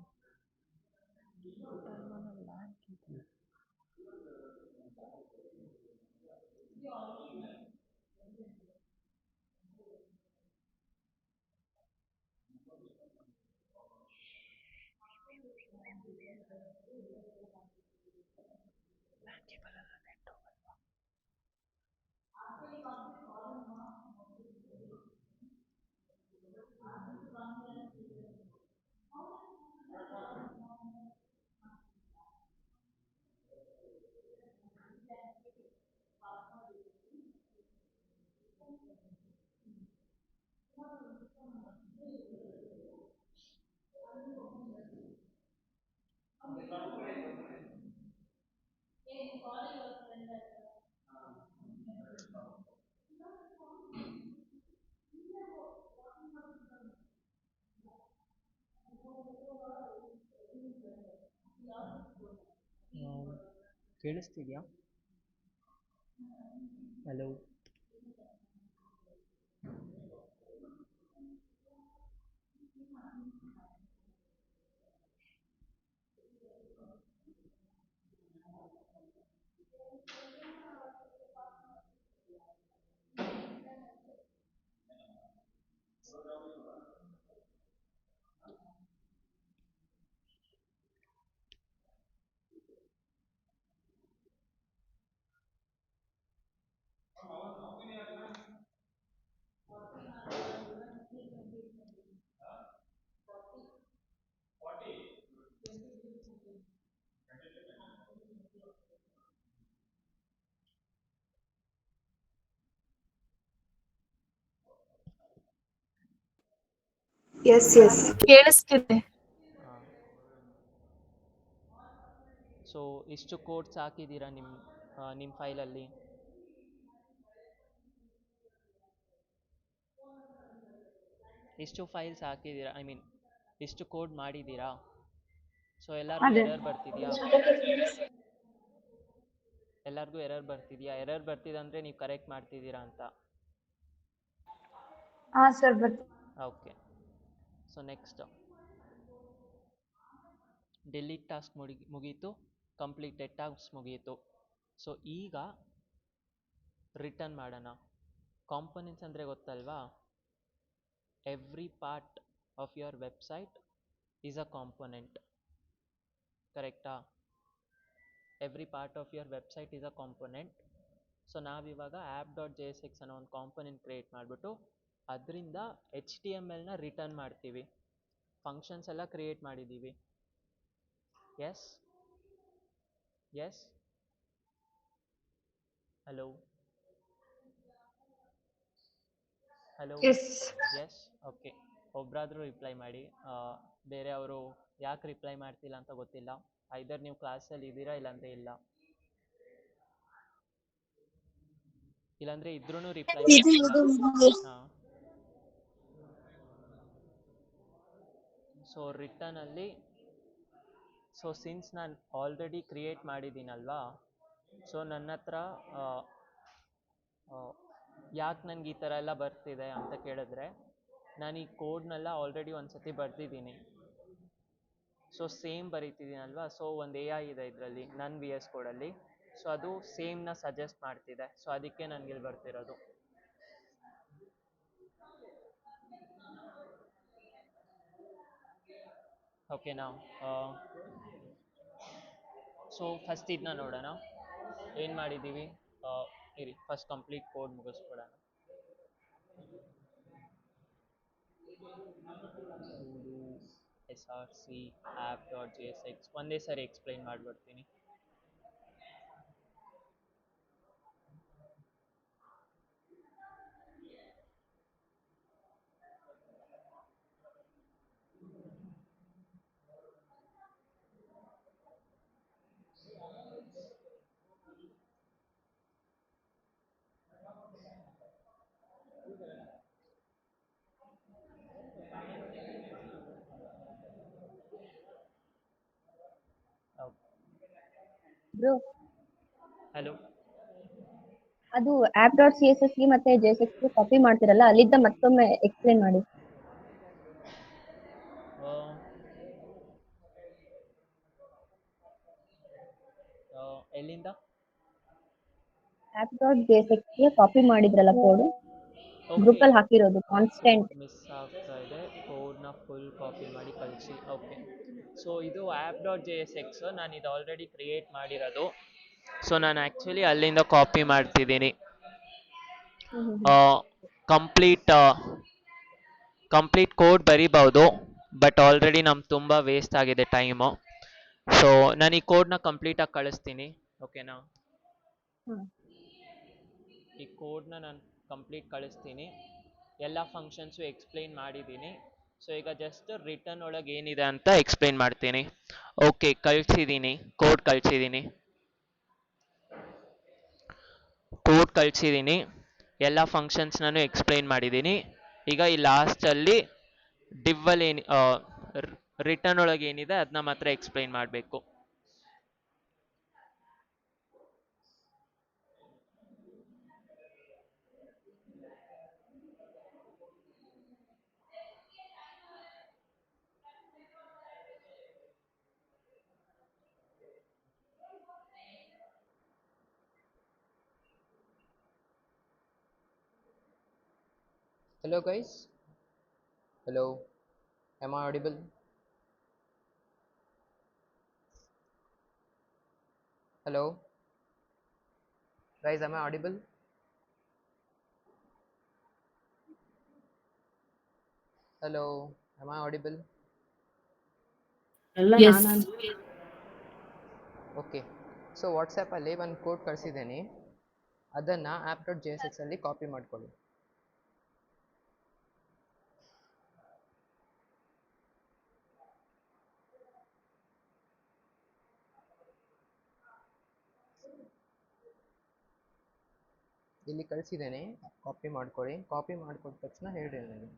Speaker 1: ಕೇಳಿಸ್ತಿದ್ಯಾ? ಹಲೋ.
Speaker 2: ಎಸ್ ಎಸ್ ಕೇಳಿಸ್ತಿದೆ.
Speaker 1: ಸೊ ಇಷ್ಟು ಕೋಡ್ಸ್ ಹಾಕಿದ್ದೀರಾ ನಿಮ್ಮ ಫೈಲಲ್ಲಿ? ಇಷ್ಟು ಫೈಲ್ಸ್ ಹಾಕಿದ್ದೀರಾ, ಐ ಮೀನ್ ಇಷ್ಟು ಕೋಡ್ ಮಾಡಿದ್ದೀರಾ? ಸೊ ಎಲ್ಲರಿಗೂ
Speaker 2: ಅದೇ
Speaker 1: ಎರರ್ ಬರ್ತಿದೆಯಾ? ಎಲ್ಲರಿಗೂ ಎರರ್ ಬರ್ತಿದೆಯಾ? ಎರರ್ ಬರ್ತಿದೆ ಅಂದರೆ ನೀವು ಕರೆಕ್ಟ್ ಮಾಡ್ತಿದ್ದೀರಾ ಅಂತ.
Speaker 2: ಹಾಂ sir
Speaker 1: okay. So next delete task ಮುಗೀತು, ಕಂಪ್ಲೀಟೆಡ್ ಟಾಸ್ಕ್ ಮುಗೀತು. ಸೊ ಈಗ ರಿಟರ್ನ್ ಮಾಡೋಣ. ಕಾಂಪೊನೆಂಟ್ಸ್ ಅಂದರೆ ಗೊತ್ತಲ್ವಾ? Every part of your website is a component, ಕರೆಕ್ಟಾ? Every part of your website is a component. So ನಾವಿವಾಗ app.jsx ಅನ್ನೋ ಒಂದು ಕಾಂಪೊನೆಂಟ್ ಕ್ರಿಯೇಟ್ ಮಾಡಿಬಿಟ್ಟು ಅದರಿಂದ HTML ರಿಟರ್ನ್ ಮಾಡ್ತೀವಿ. ಫಂಕ್ಷನ್ಸ್ ಎಲ್ಲ ಕ್ರಿಯೇಟ್ ಮಾಡಿದ್ದೀವಿ. Yes yes hello hello
Speaker 2: yes
Speaker 1: yes okay. ಒಬ್ಬರಾದರೂ ರಿಪ್ಲೈ ಮಾಡಿ. ಬೇರೆ ಅವರು ಯಾಕೆ ರಿಪ್ಲೈ ಮಾಡ್ತಿಲ್ಲ ಅಂತ ಗೊತ್ತಿಲ್ಲ. ಐದರ್ ನೀವು ಕ್ಲಾಸಲ್ಲಿ ಇದ್ದೀರಾ ಇಲ್ಲಾಂದರೆ ಇಲ್ಲ. ಇಲ್ಲಾಂದರೆ ಇದ್ರೂ ರಿಪ್ಲೈ ಮಾಡ್ತಿಲ್ಲ. ಹಾಂ. ಸೊ ರಿಟರ್ನಲ್ಲಿ ಸೊ ಸಿನ್ಸ್ ನಾನು ಆಲ್ರೆಡಿ ಕ್ರಿಯೇಟ್ ಮಾಡಿದ್ದೀನಲ್ವಾ, ಸೊ ನನ್ನ ಹತ್ರ ಯಾಕೆ ನನಗೆ ಈ ಥರ ಎಲ್ಲ ಬರ್ತಿದೆ ಅಂತ ಕೇಳಿದ್ರೆ, ನಾನು ಈ ಕೋಡ್ನೆಲ್ಲ ಆಲ್ರೆಡಿ ಒಂದು ಸತಿ ಬರೆದಿದ್ದೀನಿ. ಸೊ ಸೇಮ್ ಬರೀತಿದ್ದೀನಲ್ವಾ, ಸೊ ಒಂದು AI ಇದೆ ಇದರಲ್ಲಿ ನನ್ನ VS ಕೋಡಲ್ಲಿ. ಸೊ ಅದು ಸೇಮ್ನ ಸಜೆಸ್ಟ್ ಮಾಡ್ತಿದೆ. ಸೊ ಅದಕ್ಕೆ ನನಗೆ ಇಲ್ಲಿ ಬರ್ತಿರೋದು. ಓಕೆನಾ? ಸೊ ಫಸ್ಟ್ ಇದನ್ನ ನೋಡೋಣ ಏನು ಮಾಡಿದ್ದೀವಿ. ಇರಿ ಫಸ್ಟ್ ಕಂಪ್ಲೀಟ್ ಕೋಡ್ ಮುಗಿಸ್ಕೊಡೋಣ. src app.jsx ಒಂದೇ ಸರಿ ಎಕ್ಸ್ಪ್ಲೈನ್ ಮಾಡಿಬಿಡ್ತೀನಿ.
Speaker 2: Bro
Speaker 1: hello.
Speaker 2: ಅದು app.css ಗೆ ಮತ್ತೆ JSX ಗೆ ಕಾಪಿ ಮಾಡ್ತಿರಲ್ಲ, ಅಲ್ಲಿದ್ದ ಮತ್ತೊಮ್ಮೆ ಎಕ್ಸ್ಪ್ಲೇನ್ ಮಾಡಿ.
Speaker 1: ಎಲ್ಲಿಂದ?
Speaker 2: app.jsx ಗೆ ಕಾಪಿ ಮಾಡಿದ್ರಲ್ಲ ಕೋಡ್, ಗ್ರೂಪ್ ಅಲ್ಲಿ ಹಾಕಿರೋದು ಕಾನ್ಸ್ಟೆಂಟ್.
Speaker 1: ಮಿಸ್ ಆಗ್ತಾ ಇದೆ, ಕೋಡ್ನ ಫುಲ್ ಕಾಪಿ ಮಾಡಿ ಕಳಿಸಿ. ಓಕೆ. ಸೊ ಇದು app.jsx, ನಾನು ಇದು ಆಲ್ರೆಡಿ ಕ್ರಿಯೇಟ್ ಮಾಡಿರೋದು. ಸೊ ನಾನು ಆ್ಯಕ್ಚುಲಿ ಅಲ್ಲಿಂದ ಕಾಪಿ ಮಾಡ್ತಿದ್ದೀನಿ. ಕಂಪ್ಲೀಟ್ ಕೋಡ್ ಬರಿಬೋದು, ಬಟ್ ಆಲ್ರೆಡಿ ನಮ್ಗೆ ತುಂಬ ವೇಸ್ಟ್ ಆಗಿದೆ ಟೈಮು. ಸೊ ನಾನು ಈ ಕೋಡ್ನ ಕಂಪ್ಲೀಟಾಗಿ ಕಳಿಸ್ತೀನಿ, ಓಕೆನಾ? ಈ ಕೋಡ್ನ ನಾನು ಕಂಪ್ಲೀಟ್ ಕಳಿಸ್ತೀನಿ. ಎಲ್ಲ ಫಂಕ್ಷನ್ಸು ಎಕ್ಸ್ಪ್ಲೈನ್ ಮಾಡಿದ್ದೀನಿ. ಸೊ ಈಗ ಜಸ್ಟ್ ರಿಟರ್ನ್ ಒಳಗೆ ಏನಿದೆ ಅಂತ ಎಕ್ಸ್ಪ್ಲೈನ್ ಮಾಡ್ತೀನಿ. ಓಕೆ, ಕಳಿಸಿದ್ದೀನಿ, ಕೋಡ್ ಕಳಿಸಿದ್ದೀನಿ, ಎಲ್ಲ ಫಂಕ್ಷನ್ಸ್ ನಾನು ಎಕ್ಸ್ಪ್ಲೈನ್ ಮಾಡಿದ್ದೀನಿ. ಈಗ ಈ ಲಾಸ್ಟಲ್ಲಿ ಡಿವ್ವಲ್ಲಿ ರಿಟರ್ನ್ ಒಳಗೆ ಏನಿದೆ ಅದನ್ನ ಮಾತ್ರ ಎಕ್ಸ್ಪ್ಲೈನ್ ಮಾಡಬೇಕು. Hello guys. Hello. Am I audible? Hello. Guys, am I audible? Hello. Am I audible?
Speaker 4: ಎಲ್ಲ
Speaker 2: Yes.
Speaker 4: ನಾನು
Speaker 1: ಓಕೆ. ಸೊ ವಾಟ್ಸಪ್ಪಲ್ಲಿ ಒಂದು ಕೋಡ್ ಕಳಿಸಿದ್ದೇನೆ, ಅದನ್ನು app.js ಅಲ್ಲಿ ಕಾಪಿ ಮಾಡ್ಕೊಳ್ಳಿ. ಇಲ್ಲಿ ಕಳಿಸಿದ್ದೇನೆ, ಕಾಪಿ ಮಾಡ್ಕೊಳ್ಳಿ. ಕಾಪಿ ಮಾಡಿಕೊಟ್ಟ ತಕ್ಷಣ ಹೇಳಿ ನನಗೆ.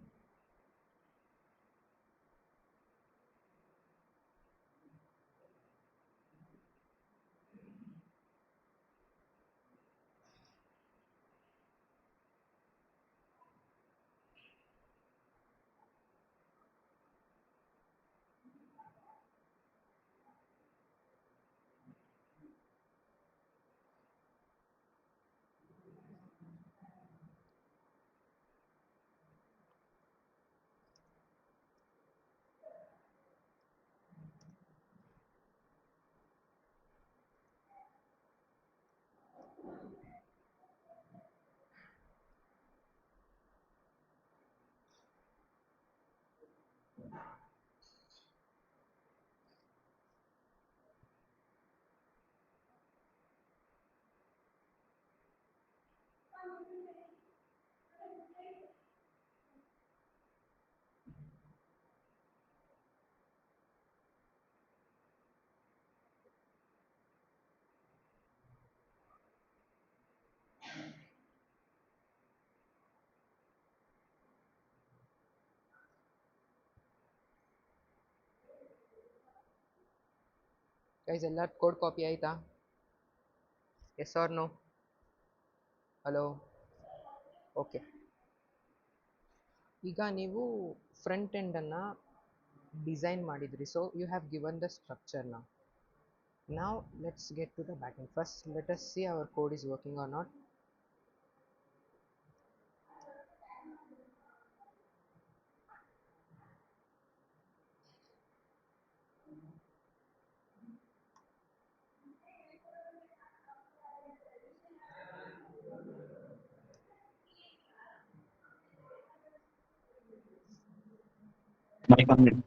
Speaker 1: ಗೈಸ್, ಎಲ್ಲ ಕೋಡ್ ಕಾಪಿ ಆಯಿತಾ? Yes or no? Hello. Okay. ಈಗ ನೀವು ಫ್ರಂಟ್ ಎಂಡನ್ನು ಡಿಸೈನ್ ಮಾಡಿದ್ರಿ, so you have given the structure ನಾ. Now let's get to the backend. First let us see our code is working or not.
Speaker 3: My comment.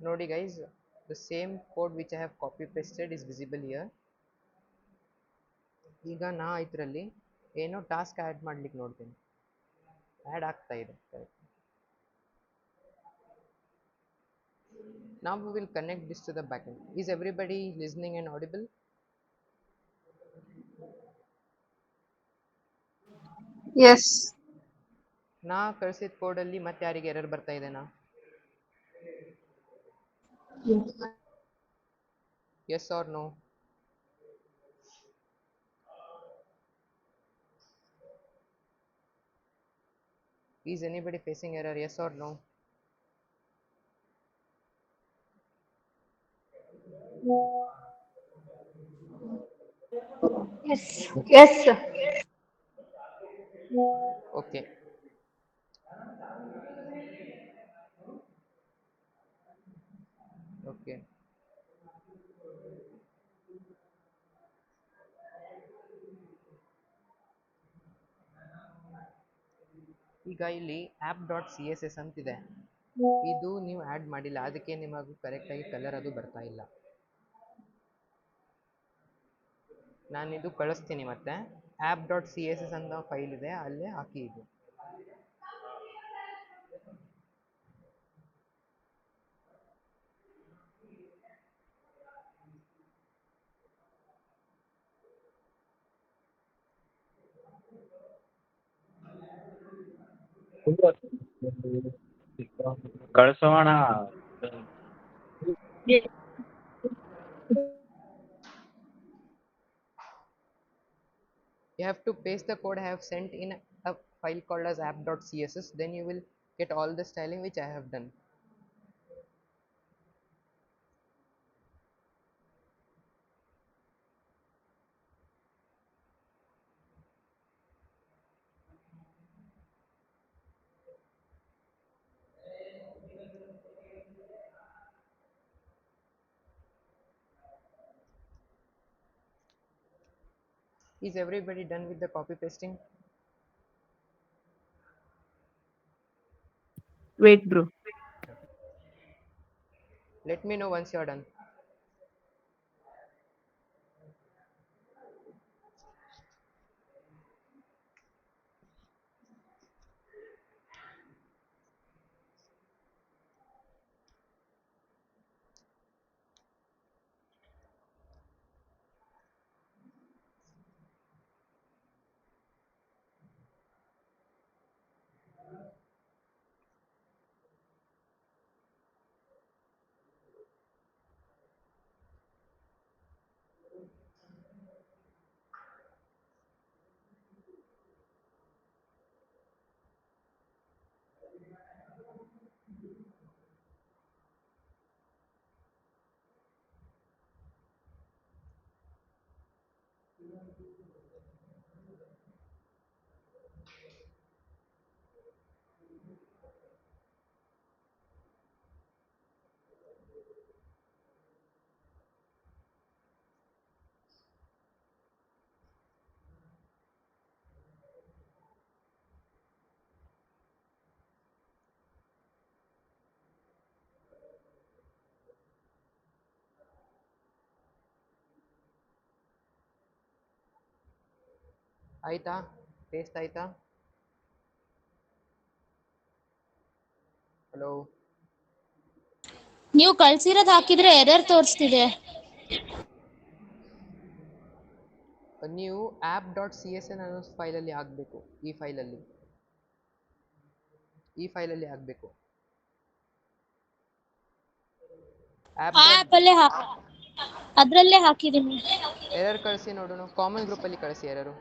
Speaker 1: ನೋಡಿ guys, the same code which I have copy pasted is visible here. ಈಗ ನಾ ಇದರಲ್ಲಿ ಏನೋ ಟಾಸ್ಕ್ ಆ್ಯಡ್ ಮಾಡ್ಲಿಕ್ಕೆ ನೋಡ್ತೀನಿ, ಆ್ಯಡ್ ಆಗ್ತಾ ಇದೆ. Now we will connect this to the backend. Is everybody listening and audible?
Speaker 4: Yes
Speaker 1: ನಾ ಕಳಿಸಿದ ಕೋಡಲ್ಲಿ ಮತ್ತೆ ಯಾರಿಗೆ ಎರರ್ ಬರ್ತಾ ಇದೆನಾ? Yes or no? Is anybody facing error? Yes or no?
Speaker 4: Yes yes
Speaker 1: Okay. Okay.
Speaker 3: ಈಗ ಇಲ್ಲಿ app.css ಅಂತಿದೆ, ಇದು ನೀವು ಆ್ಯಡ್ ಮಾಡಿಲ್ಲ, ಅದಕ್ಕೆ ನಿಮಗೆ ಕರೆಕ್ಟಾಗಿ ಕಲರ್ ಅದು ಬರ್ತಾ ಇಲ್ಲ. ನಾನು ಇದು ಕಳಿಸ್ತೀನಿ ಮತ್ತೆ. app.css ಅಂತ ಫೈಲ್ ಇದೆ, ಅಲ್ಲೇ ಹಾಕಿ ಇದು.
Speaker 5: ಕಳ್ಸೋಣ.
Speaker 3: You have to paste the code I have sent in a file called as app.css, then you will get all the styling which I have done. Is everybody done with the copy pasting?
Speaker 4: Wait, bro.
Speaker 3: Let me know once you are done. ಆಯ್ತಾ? ಪೇಸ್ಟ್ ಆಯ್ತಾ? ಹಲೋ,
Speaker 6: ನೀವು ಕಳ್ಸಿರೋದು ಹಾಕಿದ್ರೆ ಎರರ್ ತೋರಿಸ್ತಿದೆ.
Speaker 3: ನೀವು app.css ಅನ್ನೋ ಫೈಲಲ್ಲಿ ಹಾಕಬೇಕು. ಈ ಫೈಲಲ್ಲಿ ಹಾಕಬೇಕು.
Speaker 6: ಆಪ್ ಅಲ್ಲೇ ಅದ್ರಲ್ಲೇ ಹಾಕಿದೀನಿ.
Speaker 3: ಎರರ್ ಕಳಿಸಿ ನೋಡೋಣ. ಕಾಮನ್ ಗ್ರೂಪಲ್ಲಿ ಕಳಿಸಿ ಎರರು.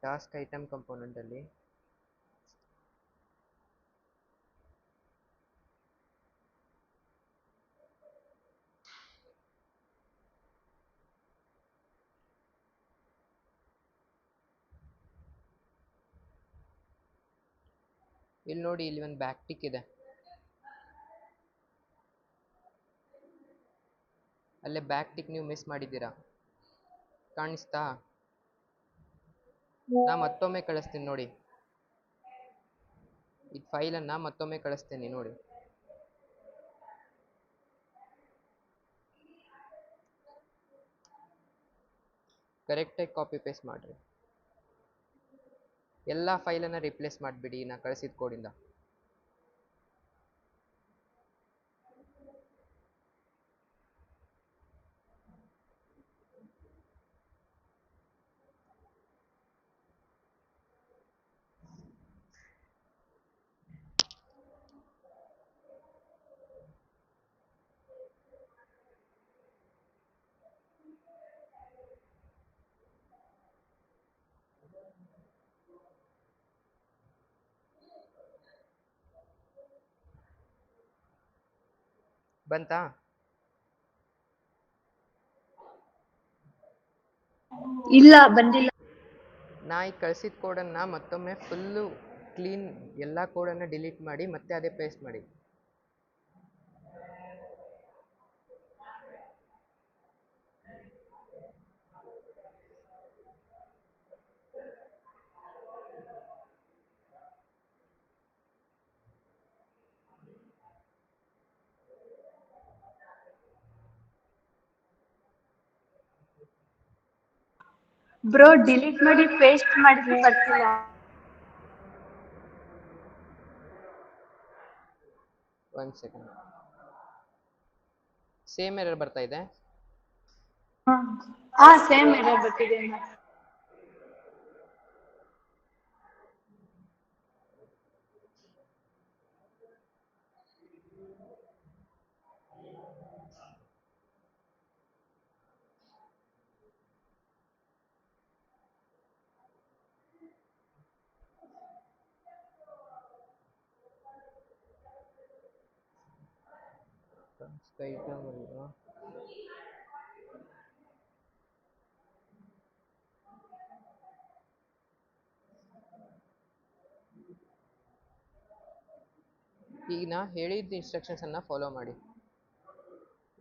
Speaker 3: ಟಾಸ್ಕ್ ಐಟಮ್ ಕಂಪೋನೆಂಟ್ ಅಲ್ಲಿ ಇಲ್ಲಿ ನೋಡಿ, ಇಲ್ಲಿ ಒಂದು ಬ್ಯಾಕ್ ಟಿಕ್ ಇದೆ, ಅಲ್ಲೇ ಬ್ಯಾಕ್ ಟಿಕ್ ನೀವು ಮಿಸ್ ಮಾಡಿದ್ದೀರಾ, ಕಾಣಿಸ್ತಾ? ನಾ ಮತ್ತೊಮ್ಮೆ ಕಳಿಸ್ತೀನಿ ನೋಡಿ, ಈ ಫೈಲನ್ನು ಮತ್ತೊಮ್ಮೆ ಕಳಿಸ್ತೀನಿ ನೋಡಿ. ಕರೆಕ್ಟಾಗಿ ಕಾಪಿ ಪೇಸ್ಟ್ ಮಾಡಿರಿ. ಎಲ್ಲ ಫೈಲನ್ನು ರಿಪ್ಲೇಸ್ ಮಾಡಿಬಿಡಿ ನಾ ಕಳಿಸಿದ ಕೋಡಿಂದ. ಬಂತಾ?
Speaker 4: ಇಲ್ಲ ಬಂದಿಲ್ಲ.
Speaker 3: ನಾ ಈಗ ಕಳ್ಸಿದ ಕೋಡನ್ನು ಮತ್ತೊಮ್ಮೆ ಫುಲ್ಲು ಕ್ಲೀನ್ ಎಲ್ಲ ಕೋಡನ್ನು ಡಿಲೀಟ್ ಮಾಡಿ ಮತ್ತೆ ಅದೇ ಪೇಸ್ಟ್ ಮಾಡಿ.
Speaker 4: ಬ್ರೋ ಡಿಲೀಟ್ ಮಾಡಿ ಪೇಸ್ಟ್ ಮಾಡಿದ್ರೆ ಬರ್ತಿಲ್ಲ.
Speaker 3: ಒಂದು ಸೆಕೆಂಡ್. ಸೇಮ್ ಎರರ್ ಬರ್ತಾ ಇದೆ.
Speaker 4: ಹಾ ಸೇಮ್ ಎರರ್ ಬರ್ತಿದೆ.
Speaker 3: ಐಟಮ್ ಅಲ್ವಾ? ಈಗ ನಾ ಹೇಳಿದ ಇನ್ಸ್ಟ್ರಕ್ಷನ್ಸನ್ನು ಫಾಲೋ ಮಾಡಿ.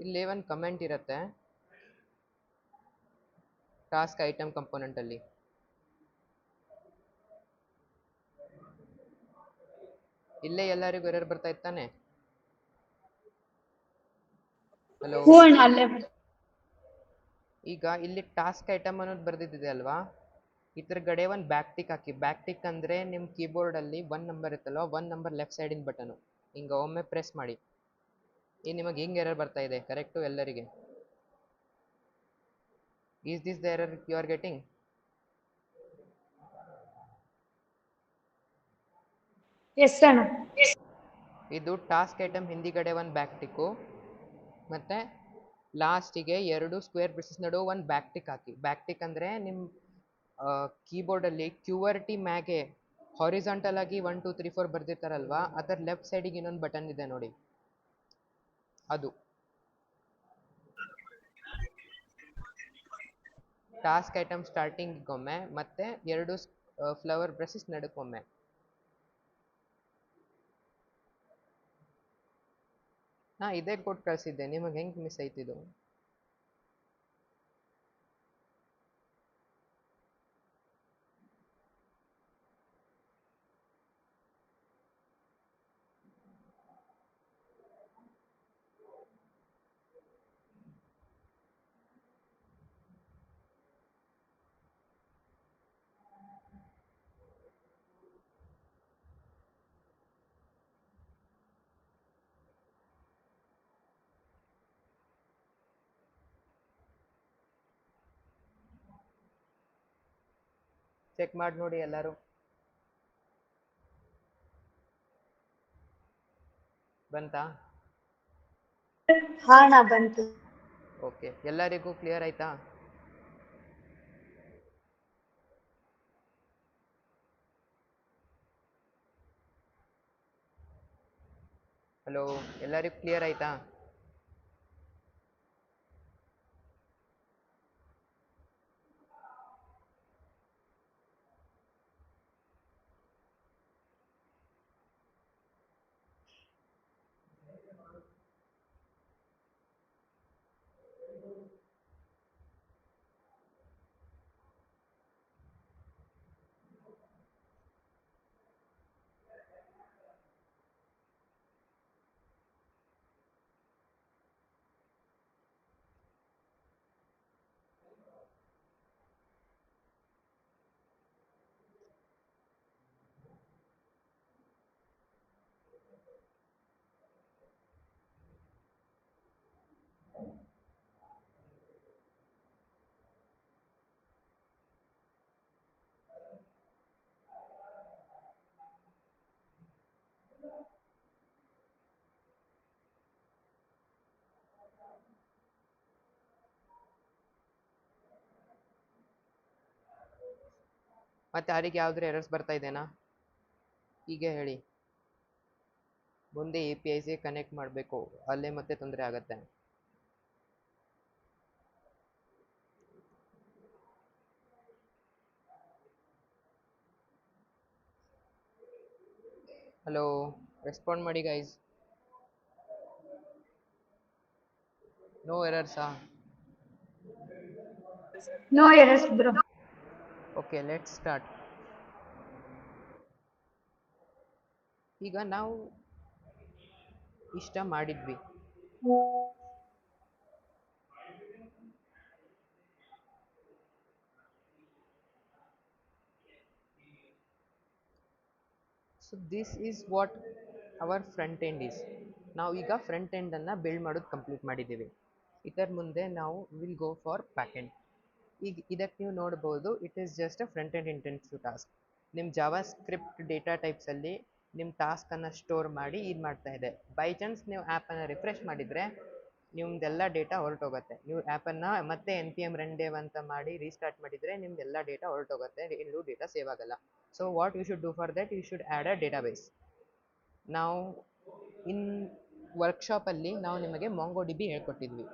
Speaker 3: ಇಲ್ಲೇ ಒಂದು ಕಮೆಂಟ್ ಇರುತ್ತೆ ಟಾಸ್ಕ್ ಐಟಮ್ ಕಂಪೋನೆಂಟಲ್ಲಿ. ಇಲ್ಲೇ ಎಲ್ಲರಿಗೂ ಎರರ್ ಬರ್ತಾ ಇತ್ತಾನೆ? ಹಲೋ,
Speaker 4: ಹ್ಞೂ ಅಣ್ಣ ಅಲ್ಲೇ
Speaker 3: ಈಗ ಇಲ್ಲಿ ಟಾಸ್ಕ್ ಐಟಮ್ ಅನ್ನೋದು ಬರ್ದಿದ್ದಿದೆ ಅಲ್ವಾ, ಇದ್ರ ಕಡೆ ಒಂದು ಬ್ಯಾಕ್ ಟಿಕ್ ಹಾಕಿ. ಬ್ಯಾಕ್ ಟಿಕ್ ಅಂದರೆ ನಿಮ್ಮ ಕೀಬೋರ್ಡಲ್ಲಿ 1 ನಂಬರ್ ಇತ್ತಲ್ವ, 1 ನಂಬರ್ ಲೆಫ್ಟ್ ಸೈಡಿನ ಬಟನು ಹಿಂಗೆ ಒಮ್ಮೆ ಪ್ರೆಸ್ ಮಾಡಿ. ಈಗ ನಿಮಗೆ ಹಿಂಗೆ ಎರರ್ ಬರ್ತಾ ಇದೆ ಕರೆಕ್ಟು ಎಲ್ಲರಿಗೆ? Is this the error you are getting?
Speaker 4: Yes ಅಣ್ಣ.
Speaker 3: ಇದು ಟಾಸ್ಕ್ ಐಟಮ್ ಹಿಂದಿಗಡೆ ಒಂದು ಬ್ಯಾಕ್ ಟಿಕ್ಕು ಮತ್ತು ಲಾಸ್ಟಿಗೆ 2 ಸ್ಕ್ವೇರ್ ಬ್ರೇಸಸ್ ನಡುವೆ ಒಂದು ಬ್ಯಾಕ್ ಟಿಕ್ ಹಾಕಿ. ಬ್ಯಾಕ್ ಟಿಕ್ ಅಂದರೆ ನಿಮ್ಮ ಕೀಬೋರ್ಡಲ್ಲಿ QWERTY ಮ್ಯಾಗೆ ಹಾರಿಜಾಂಟಲ್ ಆಗಿ 1 2 3 4 ಬರ್ದಿರ್ತಾರಲ್ವಾ, ಅದರ ಲೆಫ್ಟ್ ಸೈಡಿಗೆ ಇನ್ನೊಂದು ಬಟನ್ ಇದೆ ನೋಡಿ, ಅದು ಟಾಸ್ಕ್ ಐಟಮ್ ಸ್ಟಾರ್ಟಿಂಗಿಗೊಮ್ಮೆ ಮತ್ತು 2 ಫ್ಲವರ್ ಬ್ರಷಸ್ ನಡುಕೊಮ್ಮೆ. ನಾ ಇದೇ ಕೊಟ್ಟು ಕಳಿಸಿದ್ದೆ, ನಿಮಗೆ ಹೆಂಗೆ ಮಿಸ್ ಆಯ್ತಿದು? ಚೆಕ್ ಮಾಡಿ ನೋಡಿ ಎಲ್ಲರೂ. ಬಂತಾ?
Speaker 4: ಹಾ ಅಣ್ಣ ಬಂತು.
Speaker 3: ಓಕೆ, ಎಲ್ಲರಿಗೂ ಕ್ಲಿಯರ್ ಆಯ್ತಾ? ಹಲೋ, ಎಲ್ಲರಿಗೂ ಕ್ಲಿಯರ್ ಆಯ್ತಾ? ಮತ್ತೆ ಯಾರಿಗೆ ಯಾವ್ದಾರು ಎರರ್ಸ್ ಬರ್ತಾ ಇದೆನಾ? ಈಗ ಹೇಳಿ. ಮುಂದೆ ಎ ಪಿ ಐಸ್ಗೆ ಕನೆಕ್ಟ್ ಮಾಡಬೇಕು, ಅಲ್ಲೇ ಮತ್ತೆ ತೊಂದರೆ ಆಗುತ್ತೆ. ಹಲೋ, ರೆಸ್ಪಾಂಡ್ ಮಾಡಿ ಗೈಸ್. ನೋ ಎರರ್ಸಾ?
Speaker 4: No errors, bro.
Speaker 3: Okay, let's start. ಈಗ ನಾವು ಇಷ್ಟ ಮಾಡಿದ್ವಿ, so this is what our front end is. ನಾವು ಈಗ ಫ್ರಂಟ್ ಎಂಡನ್ನು ಬಿಲ್ಡ್ ಮಾಡೋದು ಕಂಪ್ಲೀಟ್ ಮಾಡಿದ್ದೀವಿ. ಇದರ ಮುಂದೆ ನಾವು will go for back end. ಈಗ ಇದಕ್ಕೆ ನೀವು ನೋಡ್ಬೋದು, it is just a front end intensive task. ನಿಮ್ಮ ಜಾವಾ ಸ್ಕ್ರಿಪ್ಟ್ ಡೇಟಾ ಟೈಪ್ಸಲ್ಲಿ ನಿಮ್ಮ ಟಾಸ್ಕನ್ನು ಸ್ಟೋರ್ ಮಾಡಿ ಇದು ಮಾಡ್ತಾ ಇದೆ. ಬೈ ಚಾನ್ಸ್ ನೀವು ಆ್ಯಪನ್ನು ರಿಫ್ರೆಶ್ ಮಾಡಿದರೆ ನಿಮ್ದೆಲ್ಲ ಡೇಟಾ ಹೊರಟೋಗುತ್ತೆ. ನೀವು ಆ್ಯಪನ್ನು ಮತ್ತೆ npm run dev ಅಂತ ಮಾಡಿ ರೀಸ್ಟಾರ್ಟ್ ಮಾಡಿದರೆ ನಿಮ್ದೆಲ್ಲ ಡೇಟಾ ಹೊರಟೋಗುತ್ತೆ, ಎಲ್ಲೂ ಡೇಟಾ ಸೇವ್ ಆಗಲ್ಲ. So what you should do for that, you should add a database. ನಾವು ಇನ್ ವರ್ಕ್ಶಾಪಲ್ಲಿ ನಾವು ನಿಮಗೆ MongoDB ಹೇಳ್ಕೊಟ್ಟಿದ್ವಿ.